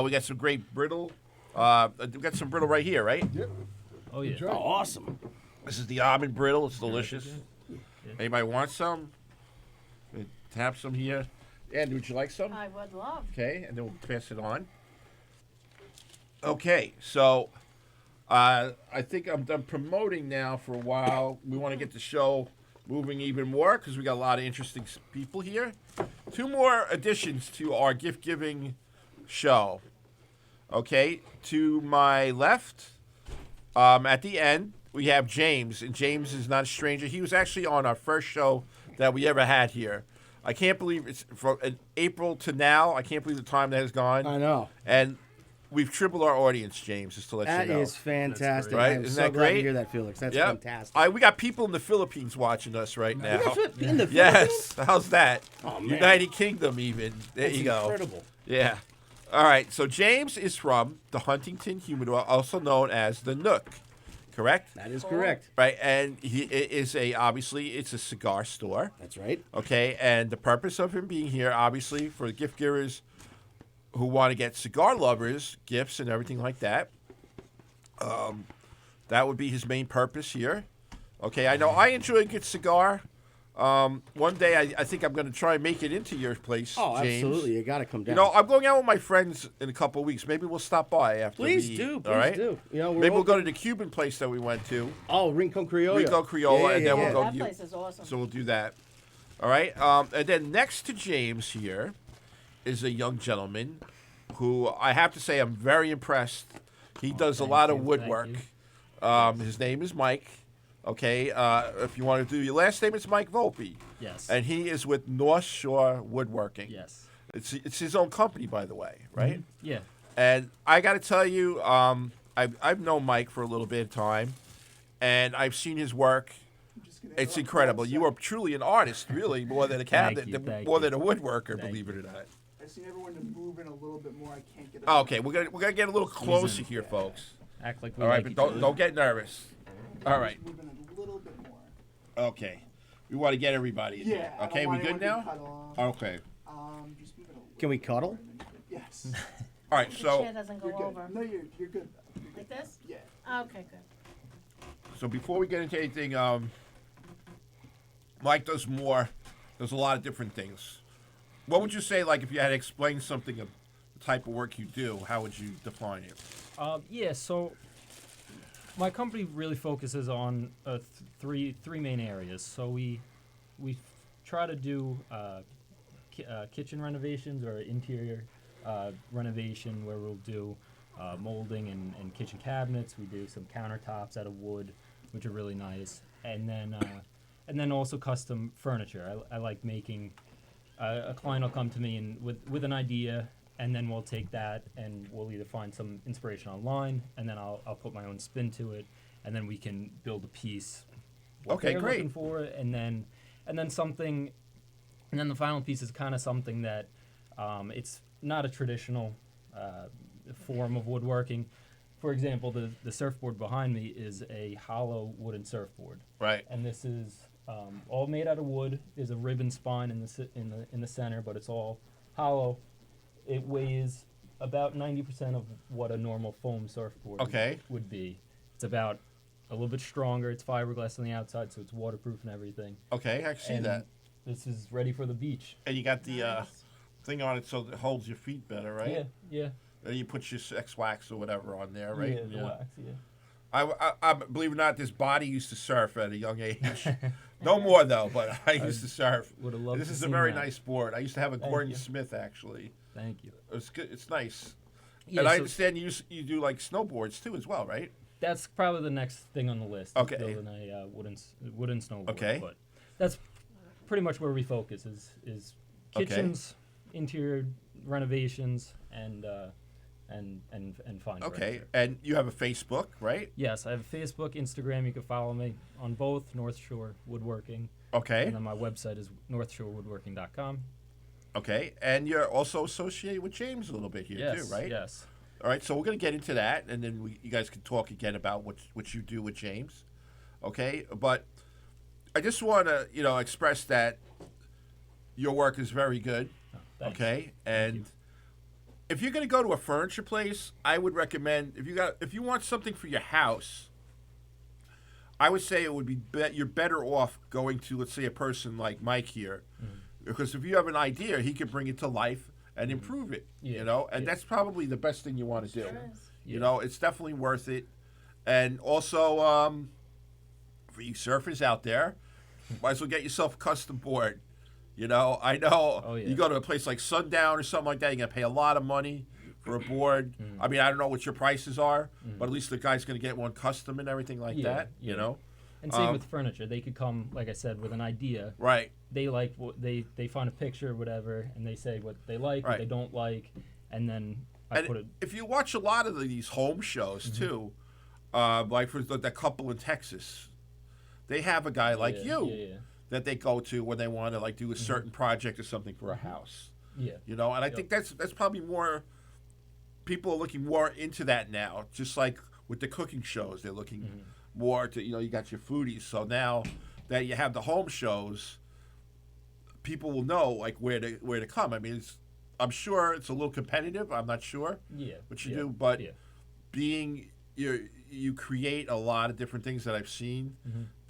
We got some great brittle. We got some brittle right here, right? Yep. Oh, yeah. Enjoy. Oh, awesome. This is the almond brittle. It's delicious. Anybody want some? Tap some here. Andy, would you like some? I would love. Okay, and then we'll pass it on. Okay, so I think I'm done promoting now for a while. We want to get the show moving even more because we got a lot of interesting people here. 2 more additions to our gift giving show. Okay, to my left, at the end, we have James, and James is not a stranger. He was actually on our first show that we ever had here. I can't believe it's from April to now. I can't believe the time that has gone. I know. And we've tripled our audience, James, just to let That you know. is fantastic. Right? I am Isn't so that glad great? to hear that, Felix. That's Yep. fantastic. We got people in the Philippines watching us right now. In the Yes. How's that? Oh, man. United Kingdom, even. There That's you go. incredible. Yeah. All right. So James is from the Huntington Humidor, also known as the Nook. Correct? That is correct. Right. And he is obviously it's a cigar store. That's right. Okay. And the purpose of him being here, obviously, for the gift givers who want to get cigar lovers gifts and everything like that. That would be his main purpose here. Okay, I know I enjoy a good cigar. One day I think I'm going to try and make it into your place, Oh, James. absolutely. You got to come down. You know, I'm going out with my friends in a couple of weeks. Maybe we'll stop by after please we eat, do. Please all right? do. You know, Maybe we'll go to the Cuban place that we went to. Oh, Rincon Criolla. Rincon Criolla, and then we'll go. That place is awesome. So we'll do that. All right. And then next to James here is a young gentleman who I have to say I'm very impressed. He does a lot of woodwork. His name is Mike. Okay. If you want to do your last name, it's Mike Volpe. Yes. And he is with North Shore Woodworking. Yes. It's his own company, by the way, right? Yeah. And I got to tell you, I've known Mike for a little bit of time, and I've seen his work. It's incredible. You are truly an artist, really, more than a cabinet, Thank more you. than a woodworker, Thank believe it or not. I just need everyone to move in a little bit more. I can't get it. Oh, okay, we're gonna get a little closer here, folks. Act like we All right, like but each don't other. don't get nervous. All right, Move in a little bit more. okay. We want to get everybody in Yeah. here. I don't Okay, we want good anyone to be now? cut off. Okay. Just move it a little. Can we cuddle? Yes. All right, The so chair doesn't go You're good. over. No, you're good. Though. You're Like good. this? Yeah. Okay, good. so before we get into anything, Mike does more. There's a lot of different things. What would you say, like, if you had to explain something of the type of work you do? How would you define it? Yeah, so my company really focuses on three main areas. So we try to do kitchen renovations or interior renovation where we'll do molding and kitchen cabinets. We do some countertops out of wood, which are really nice, and then also custom furniture. I like making. A client will come to me and with an idea, and then we'll take that and we'll either find some inspiration online, and then I'll put my own spin to it, and then we can build a piece. What Okay, they're great. looking for, and then something, and then the final piece is kind of something that it's not a traditional form of woodworking. For example, the surfboard behind me is a hollow wooden surfboard. Right. And this is all made out of wood. There's a ribbon spine in the center, but it's all hollow. It weighs about 90% of what a normal foam surfboard would be. It's about a little bit stronger. It's fiberglass on the outside, so it's waterproof and everything. Okay, I see And that. This is ready for the beach. And you got the thing on it so it holds your feet better, right? Yeah. And you put your X wax or whatever on there, right? Yeah, the wax, yeah. I believe it or not, this body used to surf at a young age. No more though, but I used to surf. Would've loved This to is a seen very that. nice sport. I used to have a Thank Gordon you. Smith actually. Thank you. It's good. It's nice. Yeah, and I so understand you do like snowboards too as well, right? that's probably the next thing on the list. is Okay. Building a wooden snowboard. Okay. But that's pretty much where we focus is Okay. kitchens, interior renovations, and fine. Okay. furniture. And you have a Facebook, right? Yes, I have Facebook, Instagram. You can follow me on both, North Shore Woodworking. Okay. And then my website is northshorewoodworking.com. Okay. And you're also associated with James a little bit here Yes, too, right? yes. All right. So we're gonna get into that, and then you guys can talk again about what you do with James. Okay. But I just want to express that your work is very good. Thanks. Okay. And if you're going to go to a furniture place, I would recommend if you want something for your house, I would say it would be you're better off going to, let's say, a person like Mike here, because if you have an idea, he can bring it to life and improve it. Yeah, And yeah. that's probably the best thing you want to do. Sure is. It's definitely worth it. And also, for you surfers out there, might as well get yourself a custom board. You know, I know Oh, yeah. you go to a place like Sundown or something like that, you're going to pay a lot of money for a board. I mean, I don't know what your prices are, but at least the guy's going to get one custom and everything like Yeah, that, you yeah. know? And same with furniture. They could come, like I said, with an idea. Right. They like what they find a picture or whatever, and they say what they like, Right. what they don't like, and then I And put it. if you watch a lot of these home shows, too, like for that couple in Texas, they have a guy like you Yeah. that they go to when they want to like do a certain project or something for a house. Yeah. You know, and I Yep. think that's probably more. People are looking more into that now, just like with the cooking shows, they're looking more to you got your foodies. So now that you have the home shows, people will know like where to come. I mean, I'm sure it's a little competitive. I'm not sure Yeah. what you yeah, do, but yeah. being you create a lot of different things that I've seen.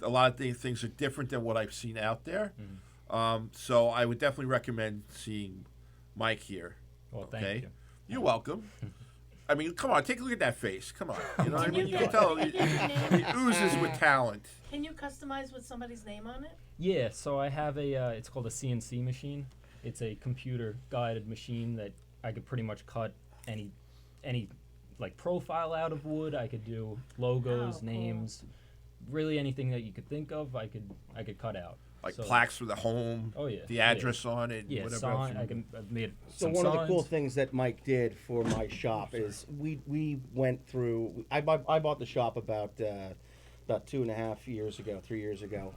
A lot of things are different than what I've seen out there. So I would definitely recommend seeing Mike here. Well, thank Okay, you. you're welcome. I mean, come on, take a look at that face. Come on, you know what I Can mean? you You get- can tell can you get your he name? oozes with talent. Can you customize with somebody's name on it? Yeah, so I have it's called a CNC machine. It's a computer guided machine that I could pretty much cut any like profile out of wood. I could do logos, Oh, cool. names, really anything that you could think of. I could cut out. Like So- plaques for the home, Oh yeah. the address on it, Yeah, whatever else. sign. I've made So some one of the cool signs. things that Mike did for my shop is we went through. I bought the shop about 2.5 years ago, 3 years ago.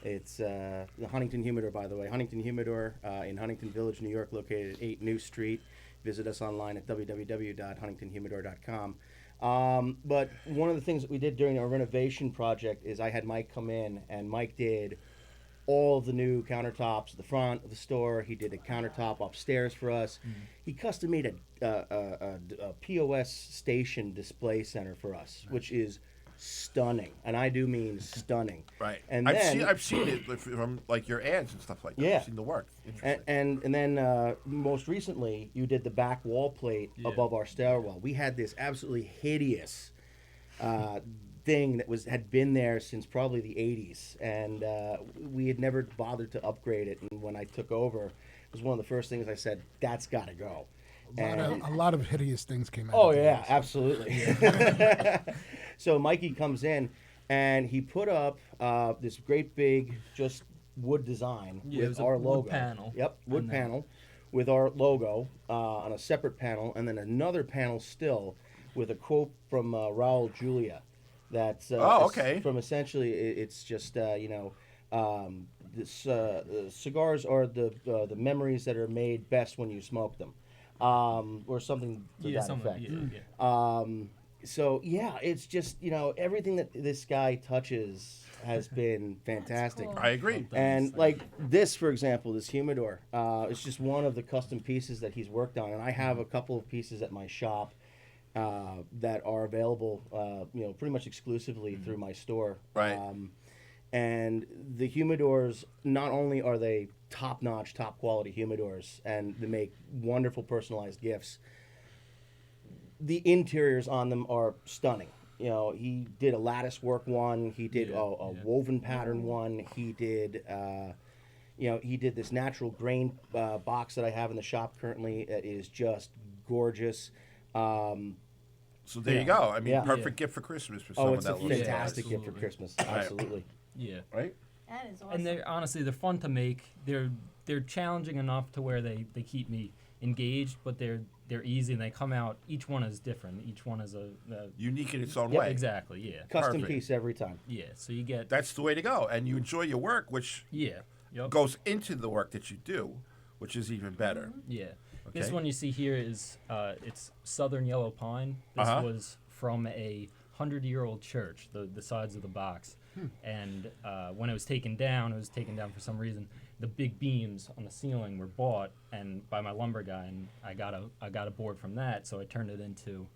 It's the Huntington Humidor, by the way. Huntington Humidor in Huntington Village, New York, located at 8 New Street. Visit us online at www.huntingtonhumidor.com. But one of the things that we did during our renovation project is I had Mike come in, and Mike did all of the new countertops at the front of the store. He did a countertop upstairs for us. He custom made a POS station display center for us, which is stunning, and I do mean stunning. Right. And I've seen it from like your ads and stuff like that. Yeah. I've seen the work. Interesting. And then most recently, you did the back wall plate Yeah. above our stairwell. We had this absolutely hideous thing that had been there since probably the 80s, and we had never bothered to upgrade it. And when I took over, it was one of the first things I said, that's got to go. A lot of hideous things came out. Oh of yeah, this. absolutely. So Mikey comes in and he put up this great big just wood design Yeah, it with was a our wood logo. panel. Yep, wood And then- panel with our logo on a separate panel, and then another panel still with a quote from Raul Julia. That's okay. From essentially, it's just cigars are the memories that are made best when you smoke them, or something to Yeah, that something. effect. Yeah. So yeah, it's just everything that this guy touches has been fantastic. cool. I agree. And like this, for example, this humidor, it's just one of the custom pieces that he's worked on, and I have a couple of pieces at my shop that are available, pretty much exclusively through my store. Right. And the humidors, not only are they top-notch, top-quality humidors, and they make wonderful personalized gifts, the interiors on them are stunning. He did a lattice work one. He did a woven pattern one. He did, he did this natural grain box that I have in the shop currently. That is just gorgeous. So there you go. I mean, Yeah. perfect gift for Christmas for Oh, someone it's a that looks fantastic gift for absolutely. Christmas. Absolutely. Yeah. right. That is awesome. And they're honestly they're fun to make. They're challenging enough to where they keep me engaged, but they're easy and they come out. Each one is different. Each one is a Unique in its own yeah, way. exactly. Yeah. Custom Perfect. piece every time. Yeah. So you get That's the way to go, and you enjoy your work, which yeah. Yep. goes into the work that you do, which is even better. Yeah. This Okay. one you see here is it's Southern Yellow Pine. This Uh-huh. was from a 100-year-old church, the sides of the box. And when it was taken down for some reason. The big beams on the ceiling were bought and by my lumber guy, and I got a board from that, so I turned it into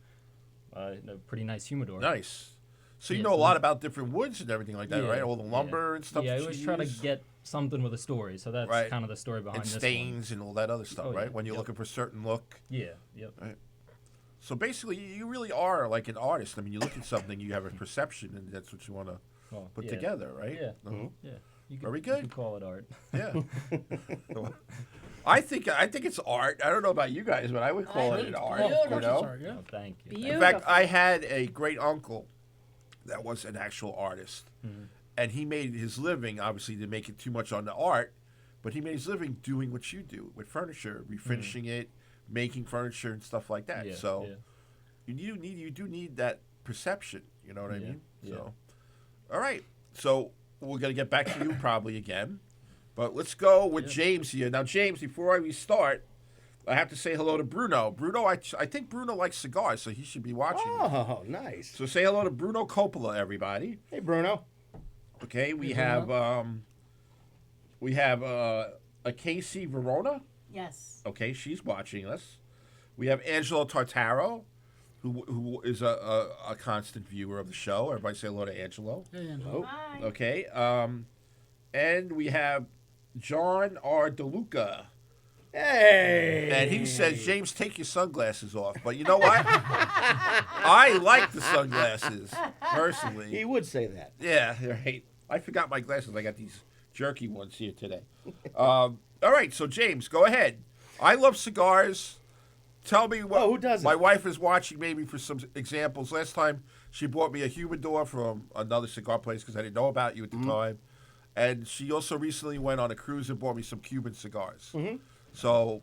a pretty nice humidor. Nice. So you Yeah, know a so lot the- about different woods and everything like that, Yeah, right? All the lumber and stuff. Yeah, I that always you try to use, get something with a story, so that's Right. kind of the story behind and this stains and all that other stuff, Oh, right? yeah. When you're Yep. looking for a certain look. one. Yeah, yep. So basically, you really are like an artist. I mean, you look at something, you have a perception, and that's what you want to Well, put yeah. together, right? Yeah. Mhm. Yeah. You could, Very You good. could call it art. Yeah. I think it's art. I don't know about you guys, but I would call it an art. beautiful. You It's know. art, yeah. Oh, thank you. Beautiful. In fact, I had a great uncle that was an actual artist, Mm-hmm. and he made his living. Obviously, didn't make it too much on the art, but he made his living doing what you do with furniture, refinishing it, making furniture and stuff like that. Yeah, So yeah. you do need that perception. You know what I Yeah, mean? yeah. So, all right. So we're gonna get back to you probably again, but let's go with James here. Now, James, before we start, I have to say hello to Bruno. Bruno, I think Bruno likes cigars, so he should be watching. Oh, nice. So say hello to Bruno Coppola, everybody. Hey, Bruno. Okay, we have a Casey Verona. Yes. Okay, she's watching us. We have Angelo Tartaro, who is a constant viewer of the show. Everybody say hello to Angelo. Hey, Angelo. Hi. Okay, and we have John R. DeLuca. Hey. And he says, James, take your sunglasses off. But you know what? I like the sunglasses, personally. He would say that. Yeah, right. I forgot my glasses. I got these jerky ones here today. All right, so James, go ahead. I love cigars. Tell me what. Oh, who doesn't? My wife is watching maybe for some examples. Last time she bought me a humidor from another cigar place because I didn't know about you at the time. And she also recently went on a cruise and bought me some Cuban cigars. So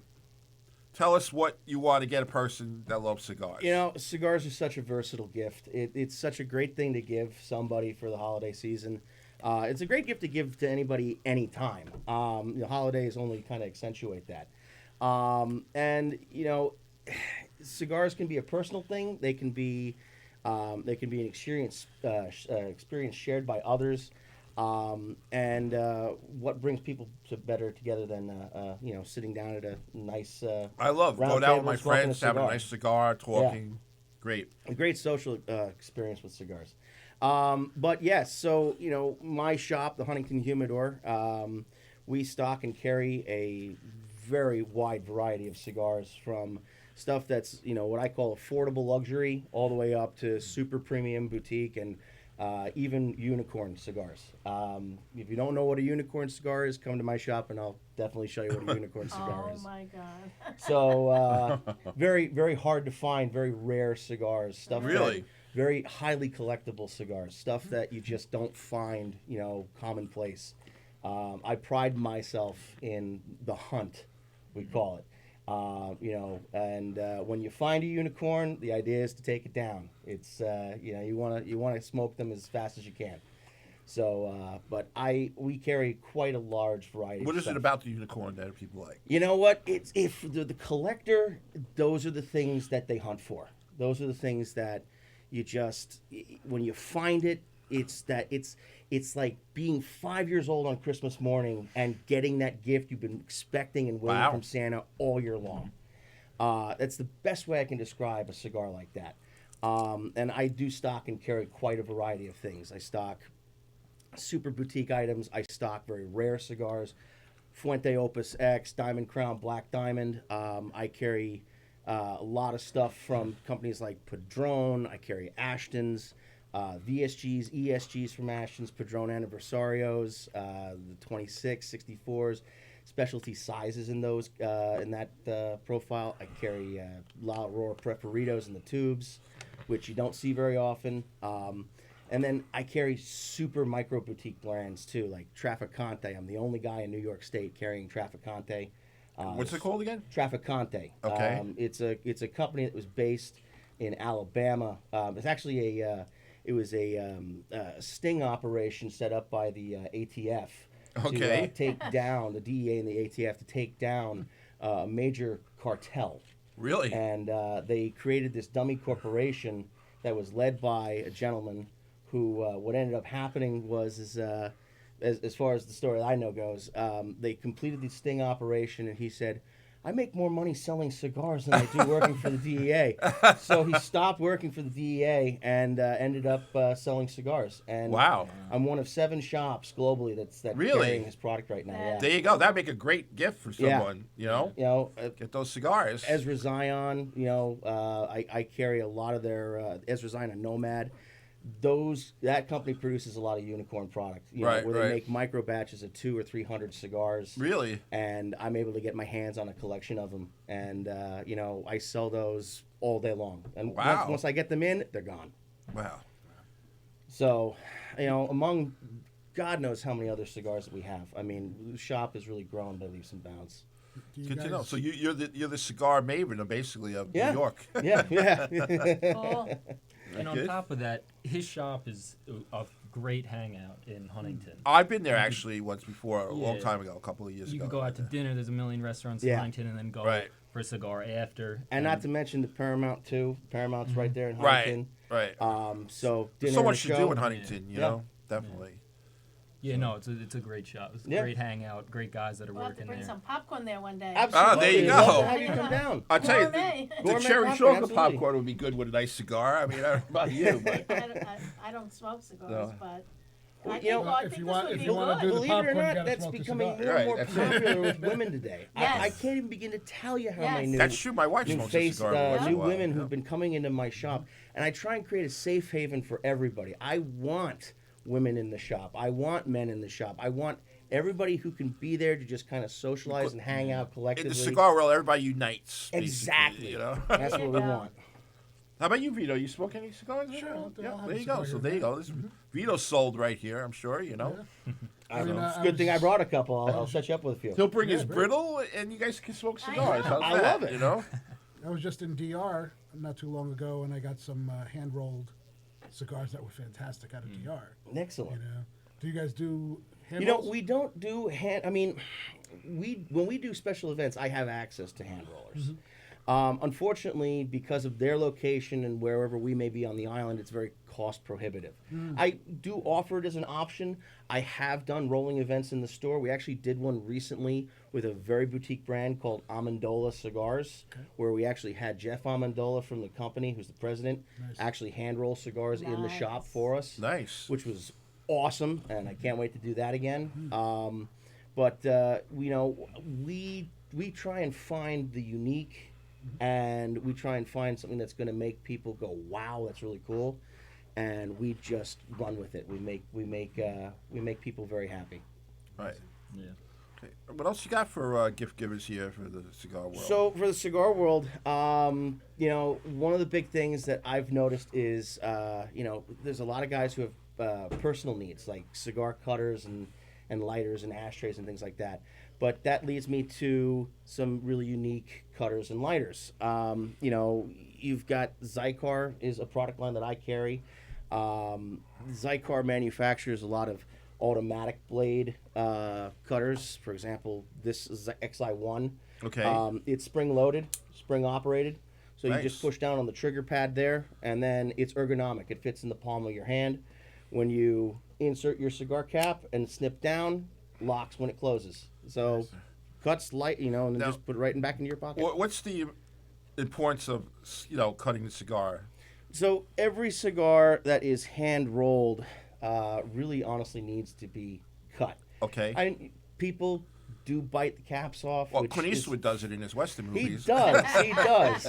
tell us what you want to get a person that loves cigars. You know, cigars are such a versatile gift. It's such a great thing to give somebody for the holiday season. It's a great gift to give to anybody anytime. The holidays only kind of accentuate that. And, you know, cigars can be a personal thing. They can be an experience shared by others. And what brings people better together than sitting down at a nice I love round going out with table my smoking friends, having a cigar. nice cigar, talking. Great. A great social experience with cigars. But yes, so you know, my shop, the Huntington Humidor, we stock and carry a very wide variety of cigars, from stuff that's, you know, what I call affordable luxury, all the way up to super premium boutique and even unicorn cigars. If you don't know what a unicorn cigar is, come to my shop and I'll definitely show you what a unicorn cigar Oh is. my God. So very, very hard to find, very rare cigars. Stuff Really? that, very highly collectible cigars. Stuff that you just don't find, you know, commonplace. I pride myself in the hunt, we call it. You know, and when you find a unicorn, the idea is to take it down. It's you know, you want to smoke them as fast as you can. So, but we carry quite a large variety. What of is stuff. it about the unicorn that people like? You know what? It's if the collector, those are the things that they hunt for. Those are the things that you just, when you find it, it's like being 5 years old on Christmas morning and getting that gift you've been expecting and waiting Wow. from Santa all year long. That's the best way I can describe a cigar like that. And I do stock and carry quite a variety of things. I stock super boutique items. I stock very rare cigars. Fuente Opus X, Diamond Crown, Black Diamond. I carry a lot of stuff from companies like Padron. I carry Ashtons, VSGs, ESGs from Ashtons, Padron Anniversarios, the 26, 64s, specialty sizes in those in that profile. I carry La Aurora Preferidos in the tubes, which you don't see very often. And then I carry super micro boutique brands too, like Trafficante. I'm the only guy in New York State carrying Trafficante. What's it called again? Trafficante. Okay. It's a company that was based in Alabama. It's actually a sting operation set up by the ATF Okay. to take down the DEA and the ATF to take down a major cartel. Really? And they created this dummy corporation that was led by a gentleman who, what ended up happening was, as far as the story that I know goes, they completed the sting operation, and he said, I make more money selling cigars than I do working for the DEA. So he stopped working for the DEA and ended up selling cigars. And Wow. I'm one of 7 shops globally that's Really? carrying his product right now. Yeah. There you go. That'd make a great gift for Yeah. someone, you know? You know, Get those cigars. Ezra Zion, you know, I carry a lot of their Ezra Zion and Nomad. That company produces a lot of unicorn product, you know, Right, where right. they make micro batches of 200 or 300 cigars. Really? And I'm able to get my hands on a collection of them, and you know, I sell those all day long. And Wow. once I get them in, they're gone. Wow. So, you know, among God knows how many other cigars that we have. I mean, the shop has really grown by leaps and bounds. Do you Good to know. guys- So you're the cigar maven, basically, of Yeah. New York. Yeah, yeah. Cool. And on Good. top of that, his shop is a great hangout in Huntington. I've been there actually once before, a long Yeah. time ago, a couple of years You ago. can go out to dinner. There's a million restaurants Yeah. in Huntington, and then go Right. for a cigar after. And not to mention the Paramount too. Paramount's right there in Right. Huntington. Right. So dinner So and a much to show. do in Huntington, you Yeah. know? Definitely. Yeah, no, it's a great shop. It's a Yeah. great hangout. Great guys that are We'll have to working bring there. some popcorn there one day. Absolutely. Ah, there you Love go. to have you come down. I'll tell you, Gourmet. the Gourmet cherry popcorn, sugar absolutely. popcorn would be good with a nice cigar. I mean, I don't know about you, but I don't smoke cigars, No. but Well, I you think, know, well, I if think you this want- would if be you wanna good. do the Believe it or popcorn, you not, gotta that's smoke the becoming cigar. more Right, and more that's popular with women today. Yes. I can't even begin to tell you how Yes. many new, that's true. My wife new smokes a face, cigar. once in a new while, women yeah. who've been coming into my shop, and I try and create a safe haven for everybody. I want women in the shop. I want men in the shop. I want everybody who can be there to just kind of socialize and hang out In collectively. the cigar world, everybody unites. basically, Exactly. You know. That's There what you we go. want. How about you, Vito? You smoke any cigars? Sure, I'll Yeah, have there a you go. cigar So here there you and go. This Vito's sold right here. I'm sure. You know. I mean, know. I It's a good thing I was- brought a couple. I'll set you up with a few. He'll bring Yeah, his great. brittle, and you guys can smoke I cigars. know. How's I that, love it. You know. I was just in DR not too long ago, and I got some hand rolled cigars that were fantastic out of DR. Excellent. You know, do you guys do hand You know, rolls? we don't do hand. I mean, when we do special events, I have access to hand rollers. Unfortunately, because of their location and wherever we may be on the island, it's very cost prohibitive. I do offer it as an option. I have done rolling events in the store. We actually did one recently with a very boutique brand called Amendola Cigars, where we actually had Jeff Amendola from the company, who's the president, Nice. actually hand roll cigars in the shop Nice. for us, Nice. which was awesome, and I can't wait to do that again. But you know, we try and find the unique, and we try and find something that's going to make people go, "Wow, that's really cool," and we just run with it. We make people very happy. Right. Yeah. Okay. What else you got for gift givers here for the cigar world? So for the cigar world, you know, one of the big things that I've noticed is, you know, there's a lot of guys who have personal needs like cigar cutters and lighters and ashtrays and things like that. But that leads me to some really unique cutters and lighters. You know, you've got Zycar is a product line that I carry. Zycar manufactures a lot of automatic blade cutters. For example, this is XI1. Okay. It's spring loaded, spring operated. So you Nice. just push down on the trigger pad there, and then it's ergonomic. It fits in the palm of your hand. When you insert your cigar cap and snip down, locks when it closes. So cuts light, you know, and then Now- just put it right back into your pocket. What's the importance of cutting the cigar? So every cigar that is hand rolled really honestly needs to be cut. Okay. People do bite the caps off. Well, which Clint is- Eastwood does it in his Western He movies. does. He does.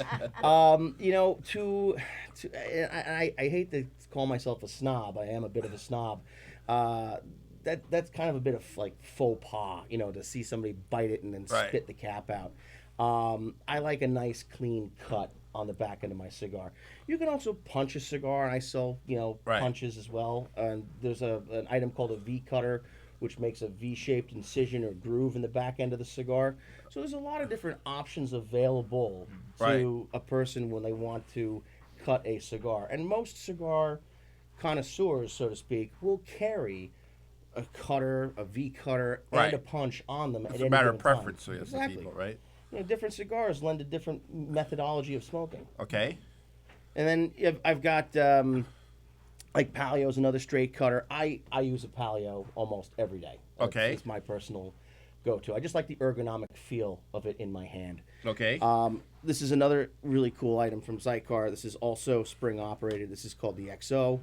You know, I hate to call myself a snob. I am a bit of a snob. That's kind of a bit of like faux pas, you know, to see somebody bite it and then Right. spit the cap out. I like a nice clean cut on the back end of my cigar. You can also punch a cigar, and I sell, you know, Right. punches as well. And there's an item called a V cutter, which makes a V-shaped incision or groove in the back end of the cigar. So there's a lot of different options available to a person when they want to cut a cigar. And most cigar connoisseurs, so to speak, will carry a cutter, a V cutter, Right. and a punch on them. It's at a any matter of given time. preference, I guess, to Exactly. people, right? You know, different cigars lend a different methodology of smoking. Okay. And then I've got like Palio's another straight cutter. I use a Palio almost every day. Okay. It's my personal go-to. I just like the ergonomic feel of it in my hand. Okay. This is another really cool item from Zycar. This is also spring operated. This is called the XO.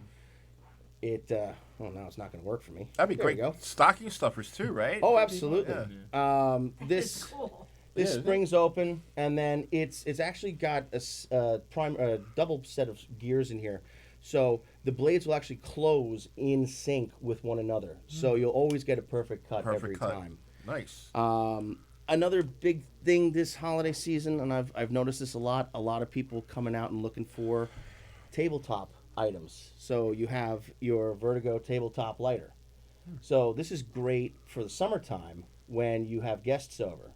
It oh, now it's not going to work for me. That'd be There we great. go. Stocking stuffers too, right? Oh, absolutely. It's This cool. this Yeah, springs open, and then it's actually got a double set of gears in here, so the blades will actually close in sync with one another. So you'll always get a perfect cut every Perfect cut. time. Nice. Another big thing this holiday season, and I've noticed this a lot of people coming out and looking for tabletop items. So you have your Vertigo tabletop lighter. So this is great for the summertime when you have guests over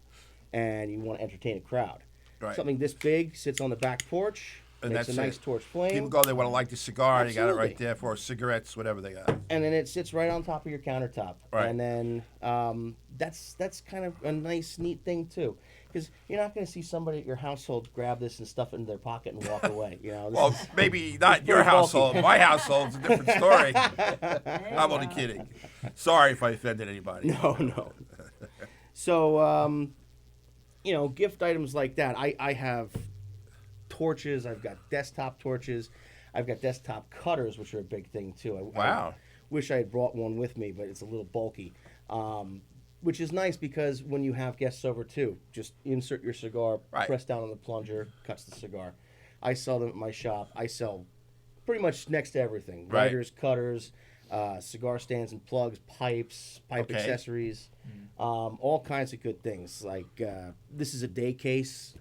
and you want to entertain a crowd. Right. Something this big sits on the back porch, And makes a that's nice it. torch flame. People go, they want to light the cigar. They got it right Absolutely. there for cigarettes, whatever they got. And then it sits right on top of your countertop. Right. And then that's kind of a nice, neat thing too, because you're not going to see somebody at your household grab this and stuff it in their pocket and walk away. You know. This Well, is- maybe not it's your pretty bulky. household. My household's a different story. I'm only kidding. Sorry if I offended anybody. No. So, gift items like that. I have torches. I've got desktop torches. I've got desktop cutters, which are a big thing too. Wow. I wish I had brought one with me, but it's a little bulky. Which is nice because when you have guests over too, just insert your cigar, Right. press down on the plunger, cuts the cigar. I sell them at my shop. I sell pretty much next to everything: Right. lighters, cutters, cigar stands and plugs, pipe Okay. accessories, all kinds of good things. Like this is a day case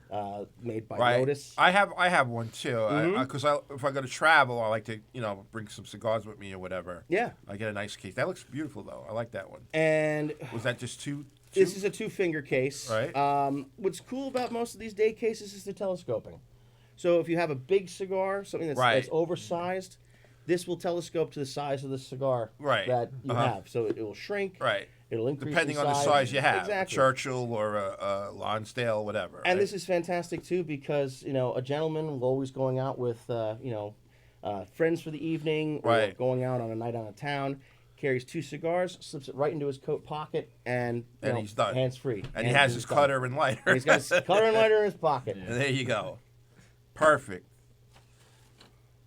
made by Right. Lotus. I have one too. Mhm. Because if I go to travel, I like to bring some cigars with me or whatever. Yeah, I get a nice case. That looks beautiful though. I like that one. and Was that just two? this is a 2-finger case. Right. What's cool about most of these day cases is the telescoping. So if you have a big cigar, something that's Right. oversized, this will telescope to the size of the cigar Right. that you Uh-huh. have. So it will shrink. Right. It'll increase Depending in on the size you have, Exactly. a Churchill or a Lonsdale, whatever. And right? this is fantastic too because a gentleman will always going out with friends for the evening or Right. going out on a night out of town, carries 2 cigars, slips it right into his coat pocket, and he's done. hands free. and he has his cutter and lighter. And he's got his cutter and lighter in his pocket. And there you go. Perfect.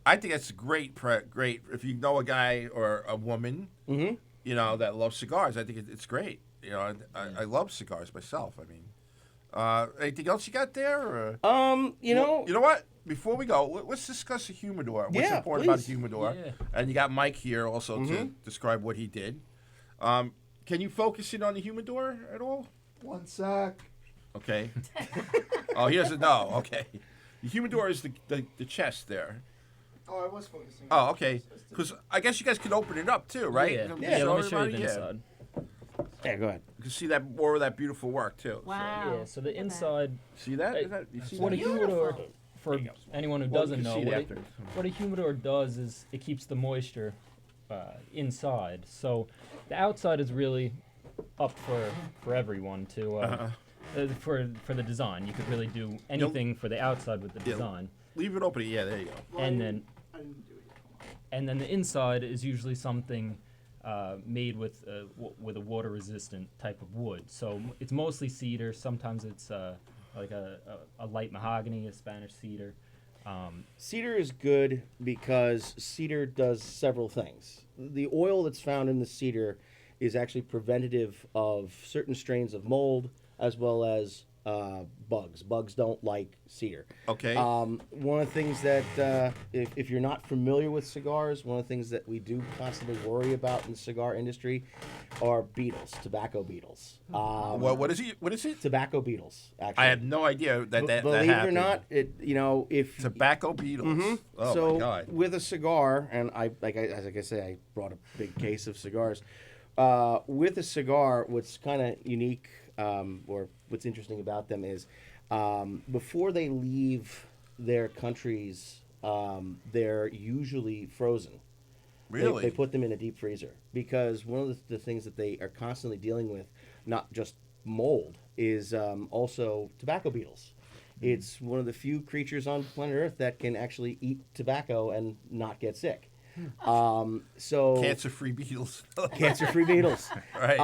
I think that's great. Great if you know a guy or a woman, Mm-hmm. that loves cigars. I think it's great. I love cigars myself. I mean, anything else you got there? Or? You know what? Before we go, let's discuss the humidor. What's Yeah, important about a please. humidor? Yeah. And you got Mike here also to Mhm. describe what he did. Can you focus in on the humidor at all? One sec. Okay. Oh, he doesn't know. Okay. The humidor is the chest there. Oh, I was focusing. Oh, okay. Because I guess you guys can open it up too, right? Yeah. Can we Yeah. show Let me show you the everybody? inside. Yeah, go ahead. You can see that more of that beautiful work too. Wow. Yeah. So the Look at that. inside. See that? Hey, Is that you see What a that? humidor, Beautiful. for anyone who Well, doesn't you can know, see it what after. what a humidor does is it keeps the moisture inside. So the outside is really up for everyone to for the design. You could really do anything for the outside with the Yeah. design, Leave it open. Yeah, there you go. Well, and then I didn't do it yet. and then the inside is usually something made with a water resistant type of wood. So it's mostly cedar. Sometimes it's like a light mahogany, a Spanish cedar. Cedar is good because cedar does several things. The oil that's found in the cedar is actually preventative of certain strains of mold as well as bugs. Bugs don't like cedar. Okay. One of the things that, if you're not familiar with cigars, one of the things that we do constantly worry about in the cigar industry are beetles, tobacco beetles. What is he? What is it? Tobacco beetles, actually. I had no idea that Believe it or happened. not, if Tobacco beetles. Mhm. Oh so my God. with a cigar, and like I say, I brought a big case of cigars. With a cigar, what's kind of unique, or what's interesting about them is, before they leave their countries, they're usually frozen. Really? They put them in a deep freezer because one of the things that they are constantly dealing with, not just mold, is also tobacco beetles. It's one of the few creatures on planet Earth that can actually eat tobacco and not get sick. So Cancer-free beetles. cancer-free beetles. Right.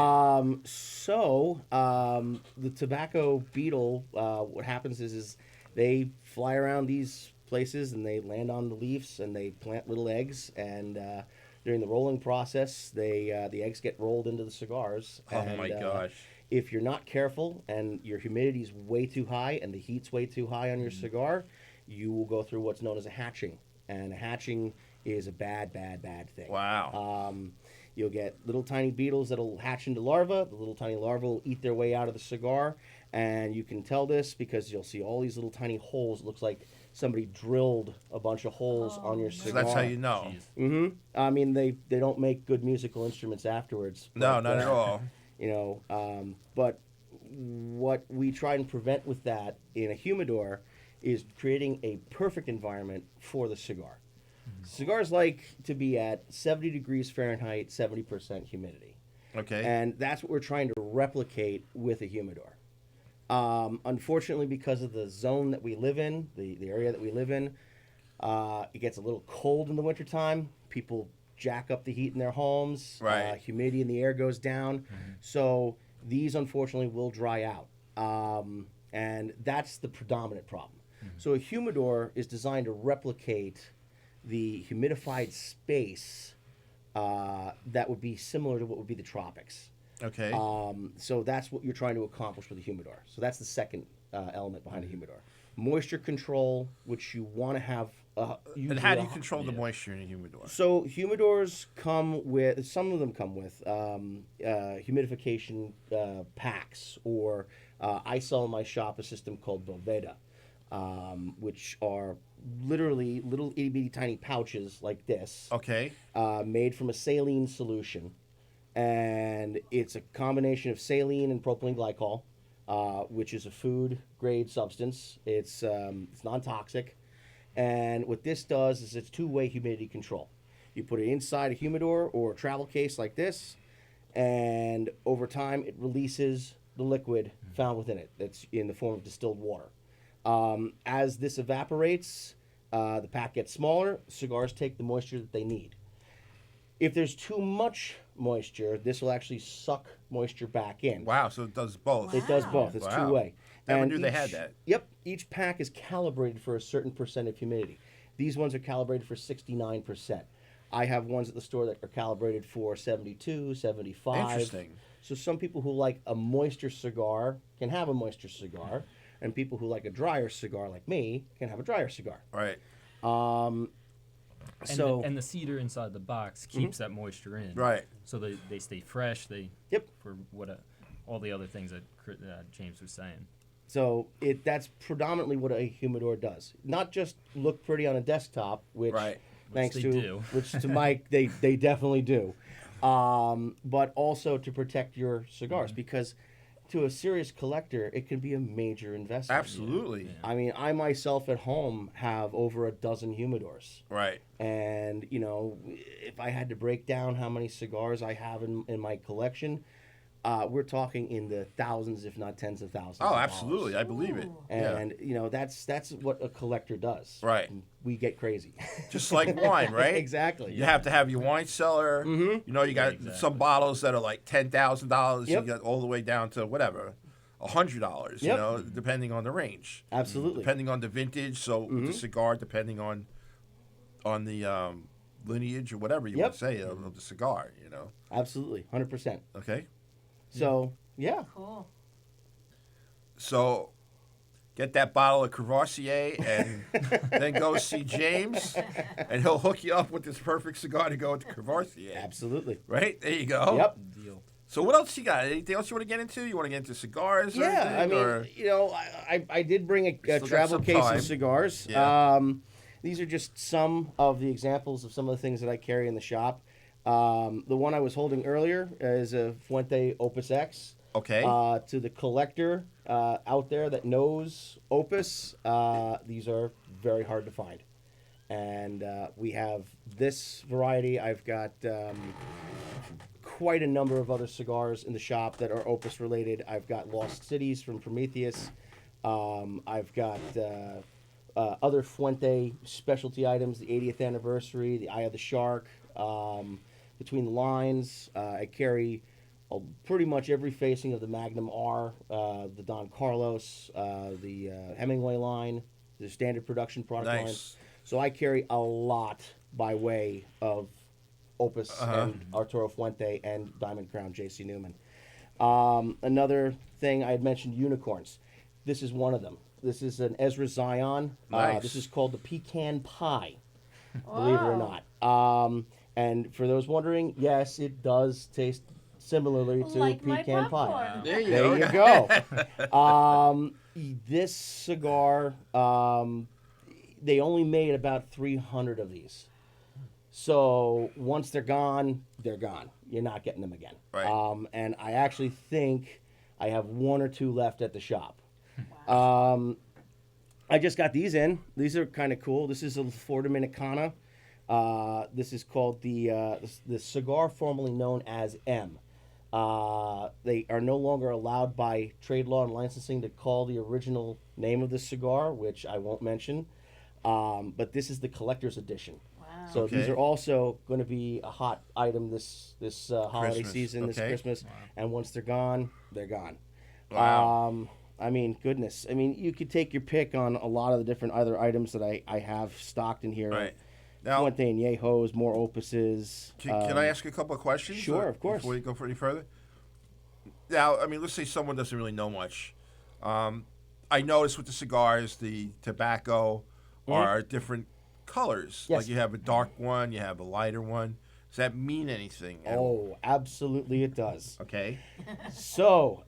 The tobacco beetle, what happens is they fly around these places and they land on the leaves and they plant little eggs, and during the rolling process, the eggs get rolled into the cigars. Oh and, my gosh. If you're not careful and your humidity is way too high and the heat's way too high on your cigar, you will go through what's known as a hatching, and a hatching is a bad thing. Wow. You'll get little tiny beetles that'll hatch into larvae. The little tiny larvae will eat their way out of the cigar. And you can tell this because you'll see all these little tiny holes. It looks like somebody drilled a bunch of holes on your So cigar. that's how you know. Jeez. I mean, they don't make good musical instruments afterwards. No, but, not at all. You know, but what we try and prevent with that in a humidor is creating a perfect environment for the cigar. Cigars like to be at 70 degrees Fahrenheit, 70% humidity. Okay. And that's what we're trying to replicate with a humidor. Unfortunately, because of the zone that we live in, the area that we live in, it gets a little cold in the wintertime. People jack up the heat in their homes. Right. Humidity in the air goes down. So these, unfortunately, will dry out. And that's the predominant problem. So a humidor is designed to replicate the humidified space that would be similar to what would be the tropics. Okay. So that's what you're trying to accomplish with a humidor. So that's the second element behind a humidor. Moisture control, which you want to have. And how do you control the moisture in a humidor? So humidors come with, some of them come with humidification packs, or I sell in my shop a system called Boveda, which are literally little itty bitty tiny pouches like this, Okay. made from a saline solution. And it's a combination of saline and propylene glycol, which is a food grade substance. It's non-toxic. And what this does is it's two-way humidity control. You put it inside a humidor or a travel case like this, and over time it releases the liquid found within it. That's in the form of distilled water. As this evaporates, the pack gets smaller. Cigars take the moisture that they need. If there's too much moisture, this will actually suck moisture back in. Wow. So it does both. It does both. It's Wow. two-way. Never And knew they had that. Yep. Each pack is calibrated for a certain percent of humidity. These ones are calibrated for 69%. I have ones at the store that are calibrated for 72, 75. Interesting. So some people who like a moisture cigar can have a moisture cigar, and people who like a drier cigar like me can have a drier cigar. Right. And the cedar inside the box keeps that moisture in. Right. So they stay fresh. Yep. For all the other things that James was saying. So that's predominantly what a humidor does. Not just look pretty on a desktop, which Right. thanks Which to they do. which to Mike they definitely do, but also to protect your cigars, because to a serious collector it can be a major investment. Absolutely. Yeah. I mean, I myself at home have over a dozen humidors, Right. and you know, if I had to break down how many cigars I have in my collection, we're talking in the thousands, if not tens of thousands. Oh, of absolutely. dollars. I believe it. And you know, that's what a collector does. Right. We get crazy. Just like wine, right? Exactly. You have to have your wine cellar. Mhm. You know, you got exactly. some bottles that are like $10,000. Yep. You got all the way down to whatever, $100. You Yep. know, depending on the range, Absolutely. depending on the vintage. So the cigar, depending on the lineage or whatever you Yep. want to say of the cigar. You know. Absolutely. 100%. Okay. So yeah. Cool. So get that bottle of Courvoisier and then go see James, and he'll hook you up with this perfect cigar to go with the Courvoisier. Absolutely. Right? There you go. Yep. Deal. So what else you got? Anything else you want to get into? You want to get into cigars? Or Yeah, I anything, mean, or? you know, I did bring a Still got travel some case time. of cigars. Yeah. These are just some of the examples of some of the things that I carry in the shop. The one I was holding earlier is a Fuente Opus X. Okay. To the collector out there that knows Opus, these are very hard to find. And we have this variety. I've got quite a number of other cigars in the shop that are Opus related. I've got Lost Cities from Prometheus. I've got other Fuente specialty items, the 80th anniversary, the Eye of the Shark. Between the lines, I carry pretty much every facing of the Magnum R, the Don Carlos, the Hemingway line, the standard production product line. Nice. So I carry a lot by way of Opus and Arturo Fuente and Diamond Crown J.C. Newman. Another thing I had mentioned, unicorns. This is one of them. This is an Ezra Zion. Nice. This is called the Pecan Pie, believe it or not. And for those wondering, yes, it does taste similarly to Like my pecan pie. popcorn. There you There go. you go. This cigar, they only made about 300 of these. So once they're gone, they're gone. You're not getting them again. Right. And I actually think I have one or two left at the shop. I just got these in. These are kind of cool. This is a Flor Dominicana. This is called the cigar formerly known as M. They are no longer allowed by trade law and licensing to call the original name of the cigar, which I won't mention. But this is the collector's edition. Wow. So these Okay. are also going to be a hot item this holiday Christmas, season, this okay. Christmas. And once they're gone, they're gone. Wow. I mean, goodness. I mean, you could take your pick on a lot of the different other items that I have stocked in here. Right. Now, Fuente and Yejos, more Opuses. can I ask a couple of questions? Sure, of course. Before you go for any further. Now, I mean, let's say someone doesn't really know much. I noticed with the cigars, the tobacco are different colors. Yes. Like you have a dark one, you have a lighter one. Does that mean anything? Oh, absolutely it does. Okay. So,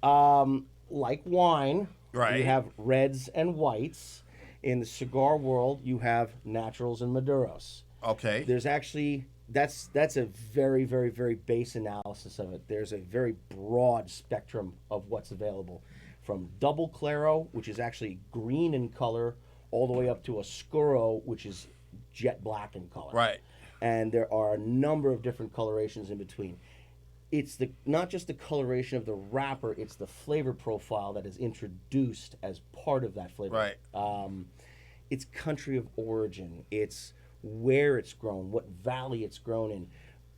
like wine, Right. you have reds and whites. In the cigar world, you have naturals and maduros. Okay. There's actually that's a very, very, very base analysis of it. There's a very broad spectrum of what's available, from double claro, which is actually green in color, all the way up to oscuro, which is jet black in color. Right. And there are a number of different colorations in between. It's not just the coloration of the wrapper, it's the flavor profile that is introduced as part of that flavor. Right. It's country of origin. It's where it's grown, what valley it's grown in.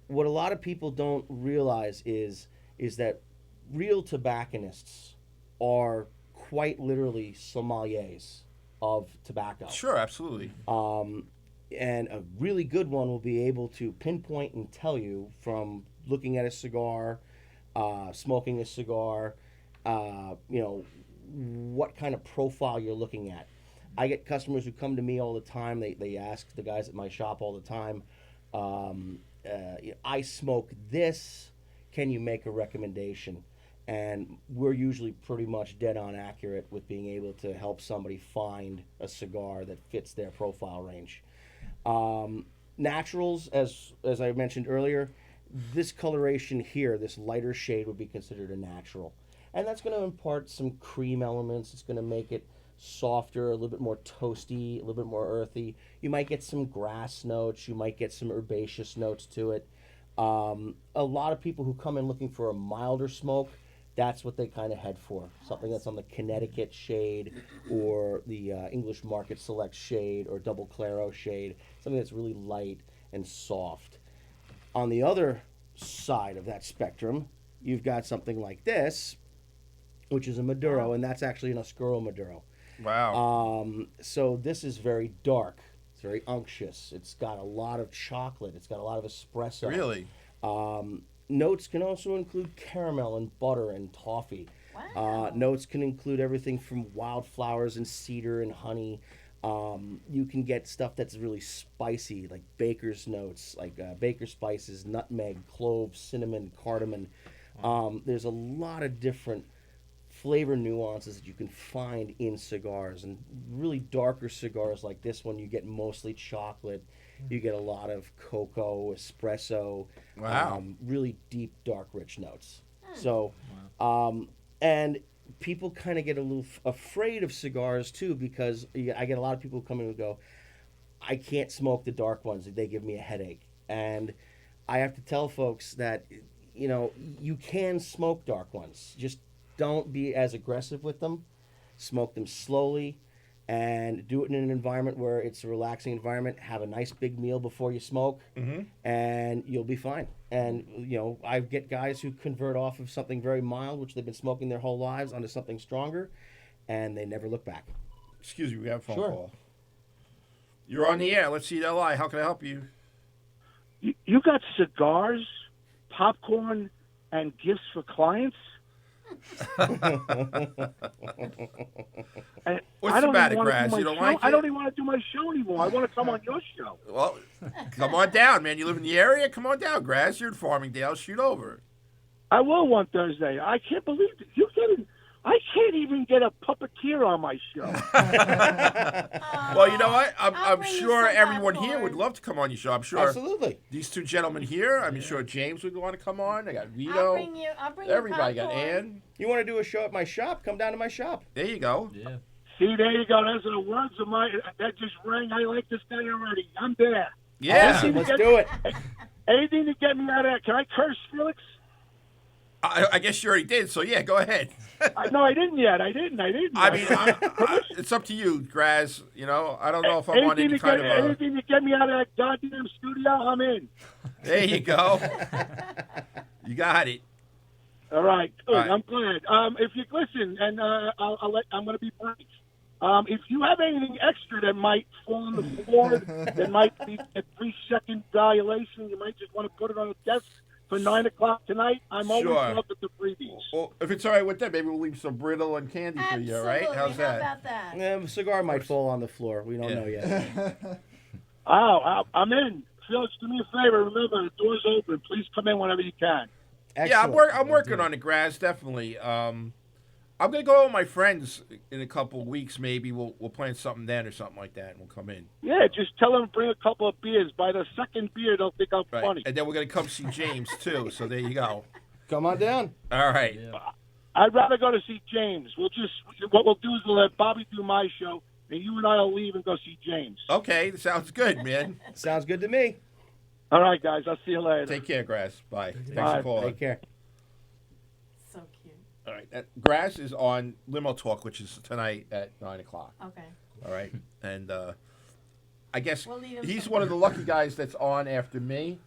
What a lot of people don't realize is that real tobacconists are quite literally sommeliers of tobacco. Sure, absolutely. And a really good one will be able to pinpoint and tell you from looking at a cigar, smoking a cigar, what kind of profile you're looking at. I get customers who come to me all the time. They ask the guys at my shop all the time, I smoke this. Can you make a recommendation? And we're usually pretty much dead on accurate with being able to help somebody find a cigar that fits their profile range. Naturals, as I mentioned earlier, this coloration here, this lighter shade would be considered a natural. And that's going to impart some cream elements. It's going to make it softer, a little bit more toasty, a little bit more earthy. You might get some grass notes. You might get some herbaceous notes to it. A lot of people who come in looking for a milder smoke, that's what they kind of head for. Something that's on the Connecticut shade or the English Market Select shade or Double Claro shade. Something that's really light and soft. On the other side of that spectrum, you've got something like this, which is a Maduro, and that's actually an Oscuro Maduro. Wow. So this is very dark. It's very unctuous. It's got a lot of chocolate. It's got a lot of espresso. Really? Notes can also include caramel and butter and toffee. Wow. Notes can include everything from wildflowers and cedar and honey. You can get stuff that's really spicy, like baker's notes, like baker spices, nutmeg, cloves, cinnamon, cardamom. There's a lot of different flavor nuances that you can find in cigars. And really darker cigars like this one, you get mostly chocolate. You get a lot of cocoa, espresso, Wow. really deep, dark, rich notes. So, and people kind of get a little afraid of cigars too, because I get a lot of people who come in and go, I can't smoke the dark ones. They give me a headache. And I have to tell folks that, you can smoke dark ones. Just don't be as aggressive with them. Smoke them slowly. and do it in an environment where it's a relaxing environment. Have a nice big meal before you smoke, and you'll be fine. And I get guys who convert off of something very mild, which they've been smoking their whole lives, onto something stronger, and they never look back. Excuse me, we have a phone Sure. call. You're on the air. Let's see that lie. How can I help you? You got cigars, popcorn, and gifts for clients? And What's I the don't matter, even wanna Graz? do my You don't show. like I it? don't even want to do my show anymore. I want to come on your show. Well, come on down, man. You live in the area? Come on down, Graz. You're in Farmingdale. Shoot over. I will one Thursday. I can't believe it. I can't even get a puppeteer on my show. Well, you know what? I'll I'm bring you sure some everyone popcorn. here would love to come on your show. I'm sure Absolutely. these two gentlemen here, I'm sure James would want to come on. I got I'll Vito. bring you Everybody got popcorn. Ann. You want to do a show at my shop? Come down to my shop. There you go. Yeah. See, there you go. Those are the words of my that just rang. I like this guy already. I'm there. Yeah. Awesome. Let's do it. Anything to get me out of that. Can I curse, Felix? I guess you already did, so yeah, go ahead. No, I didn't yet. I didn't. I mean, it's up to you, Graz. I don't know if I'm on any kind of a... Anything to get me out of that goddamn studio, I'm in. There you go. You got it. All right, good. All right. I'm glad. If you listen, and I'm going to be brief. If you have anything extra that might fall on the floor, that might be a 3-second violation, you might just want to put it on the desk for 9 o'clock tonight. I'm always Sure. up at the freebies. Well, if it's all right with them, maybe we'll leave some brittle and candy for you, all right? How's How that? about that? A cigar might fall on the floor. We don't Yeah. know yet. I'm in. Felix, do me a favor. Remember, the door's open. Please come in whenever you can. Yeah, Excellent. I'm working on it, Graz, definitely. I'm gonna go with my friends in a couple of weeks. Maybe we'll plan something then or something like that, and we'll come in. Yeah, just tell them to bring a couple of beers. By the second beer, they'll think I'm Right, funny. and then we're gonna come see James too. So there you go. Come on down. All right. Yeah. I'd rather go to see James. What we'll do is we'll let Bobby do my show, and you and I will leave and go see James. Okay, that sounds good, man. Sounds good to me. All right, guys. I'll see you later. Take care, Graz. Bye. Thanks Bye. for calling. Take care. So cute. All right, Graz is on Limo Talk, which is tonight at 9 o'clock. Okay. All right, and I guess We'll leave him he's some- one of the lucky guys that's on after me,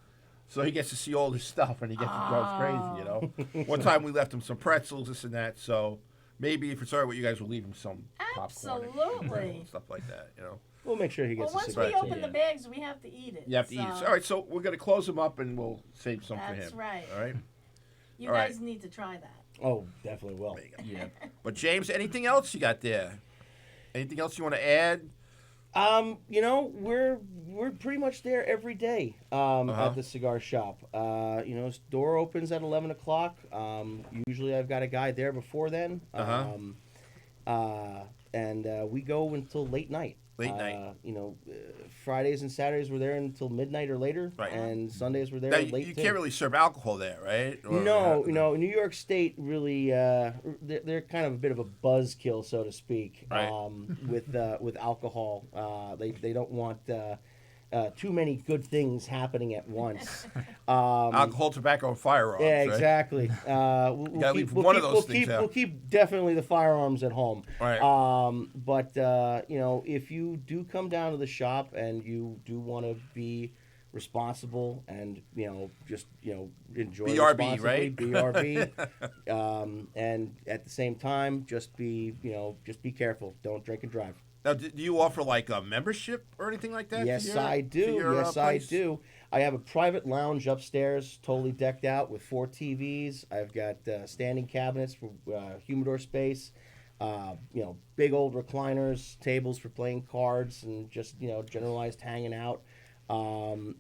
so he gets to see all this stuff and he gets to go crazy. One time we left him some pretzels, this and that. So maybe if it's all right with you guys, we'll leave him some popcorn and Absolutely. stuff like that. We'll make sure he Well, gets a once cigar. we too. open the bags, we have to eat it. You have to eat it. So, all right, so we're gonna close him up and we'll save some for him. That's right. All right. You all right. guys need to try that. Oh, definitely will. Yeah. But James, anything else you got there? Anything else you want to add? We're pretty much there every day at the cigar shop. Door opens at 11 o'clock. Usually I've got a guy there before then. And we go until late night. Late night. Fridays and Saturdays we're there until midnight or later. Right. And Sundays we're there Now, late you too. can't really serve alcohol there, right? Or- No, New York State really they're kind of a bit of a buzzkill, so to speak, Right. with alcohol. They don't want too many good things happening at once. Alcohol, tobacco, and firearms. Yeah, right? exactly. We'll gotta leave one of those things out. We'll keep definitely the firearms at home. Right. But if you do come down to the shop and you do want to be responsible and enjoy BRB, responsibly, right? BRB, and at the same time just be careful. Don't drink and drive. Now, do you offer like a membership or anything like that? Yes, to your, I to do. your, Yes, I place? do. I have a private lounge upstairs, totally decked out with 4 TVs. I've got standing cabinets for humidor space. Big old recliners, tables for playing cards, and just generalized hanging out.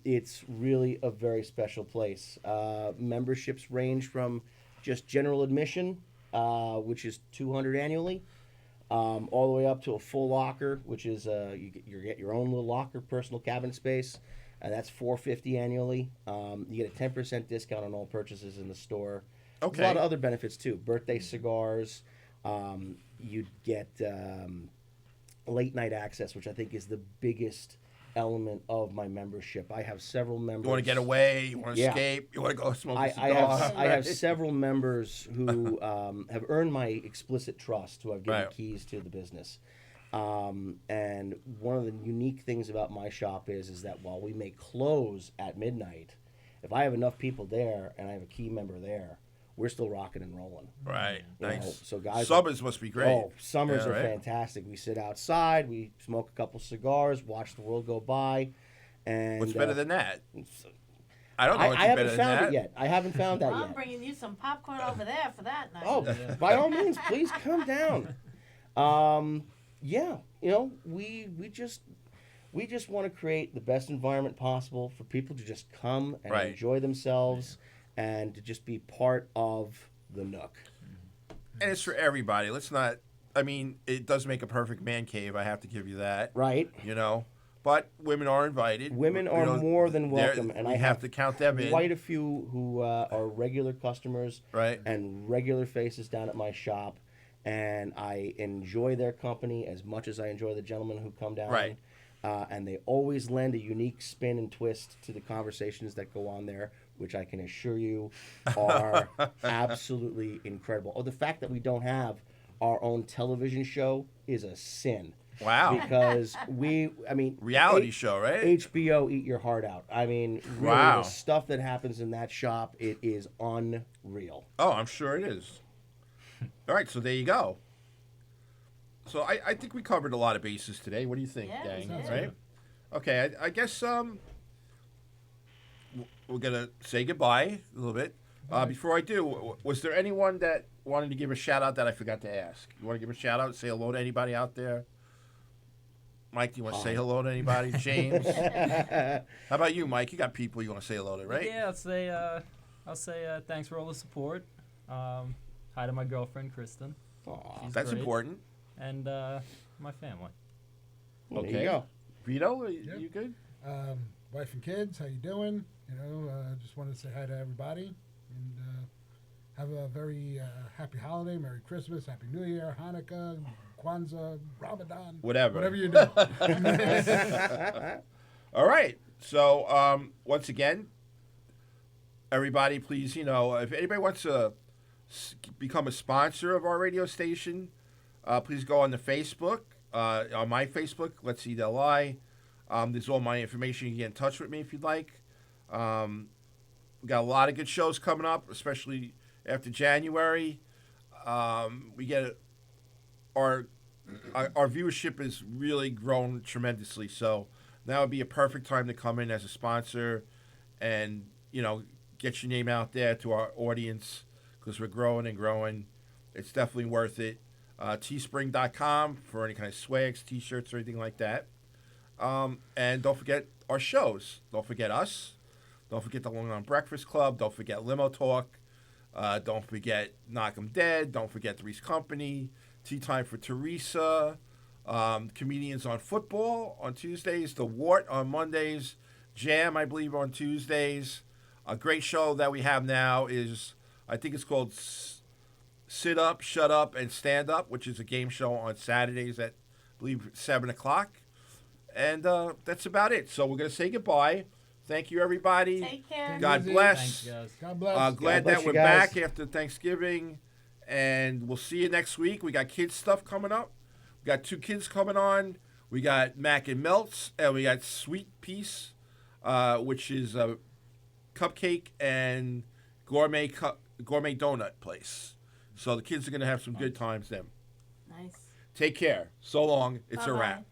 It's really a very special place. Memberships range from just general admission, which is $200 annually. All the way up to a full locker, which is you get your own little locker, personal cabinet space, and that's $450 annually. You get a 10% discount on all purchases in the store. Okay. There's a lot of other benefits too. Birthday cigars. You'd get late night access, which I think is the biggest element of my membership. I have several members. You want to get away? You want to Yeah. escape? You want to go smoke a I cigar? have several members who have earned my explicit trust, who I've given Right. keys to the business. And one of the unique things about my shop is that while we may close at midnight, if I have enough people there and I have a key member there, we're still rocking and rolling. Right. You Nice. know, so guys, Summers must be great. oh, summers Yeah, are right? fantastic. We sit outside, we smoke a couple cigars, watch the world go by, and What's better than that? I don't know. I what's haven't better than found that. it yet. I haven't found that I'm yet. bringing you some popcorn over there for that night. Oh, by all means, please come down. Yeah, you know, we just want to create the best environment possible for people to just come and Right. enjoy themselves and to just be part of the Nook. And it's for everybody. Let's not. I mean, it does make a perfect man cave. I have to give you that. Right? You know, but women are invited. Women You are know, more than they're- welcome, and we I have to count them in. quite a few who are regular customers Right. and regular faces down at my shop, and I enjoy their company as much as I enjoy the gentlemen who come down. Right. And they always lend a unique spin and twist to the conversations that go on there, which I can assure you are absolutely incredible. Oh, the fact that we don't have our own television show is a sin. Wow. Because Reality show, right? HBO eat your heart out. I mean, really, Wow. the stuff that happens in that shop, it is unreal. Oh, I'm sure it is. All right, so there you go. So I think we covered a lot of bases today. What do you think, Yeah, gang? we did. Right? Okay, I guess we're gonna say goodbye a little bit. Before I do, was there anyone that wanted to give a shout out that I forgot to ask? You want to give a shout out? Say hello to anybody out there? Mike, do you want to say hello to anybody? James, how about you, Mike? You got people you want to say hello to, right? Yeah, I'll say thanks for all the support. Hi to my girlfriend Kristen. Aw, She's That's great. important. And my family. there Okay. you go. Vito, are Yep. you good? Wife and kids, how you doing? You know, just wanted to say hi to everybody and have a very happy holiday, Merry Christmas, Happy New Year, Hanukkah, Kwanzaa, Ramadan, Whatever. you do. All right. So once again, everybody, please, if anybody wants to become a sponsor of our radio station, please go on the Facebook, on my Facebook, Let's See the Lie. There's all my information. You can get in touch with me if you'd like. We got a lot of good shows coming up, especially after January. We get our viewership has really grown tremendously. So now would be a perfect time to come in as a sponsor and, get your name out there to our audience because we're growing and growing. It's definitely worth it. Teespring.com for any kind of swags, T-shirts, or anything like that. And don't forget our shows. Don't forget us. Don't forget the Long On Breakfast Club. Don't forget Limo Talk. Don't forget Knock 'em Dead. Don't forget Three's Company. Tea Time for Teresa. Comedians on Football on Tuesdays. The Wart on Mondays. Jam, I believe, on Tuesdays. A great show that we have now is, I think it's called Sit Up, Shut Up, and Stand Up, which is a game show on Saturdays at, I believe, 7 o'clock. And that's about it. So we're going to say goodbye. Thank you, everybody. Take care. God Easy. bless. Thanks, guys. God bless. Glad God bless that you we're guys. back after Thanksgiving. And we'll see you next week. We got kids stuff coming up. We got 2 kids coming on. We got Mac and Melts. And we got Sweet Peace, which is a cupcake and gourmet donut place. So the kids are going to have some good times then. Nice. Take care. So long. It's a Bye-bye. wrap.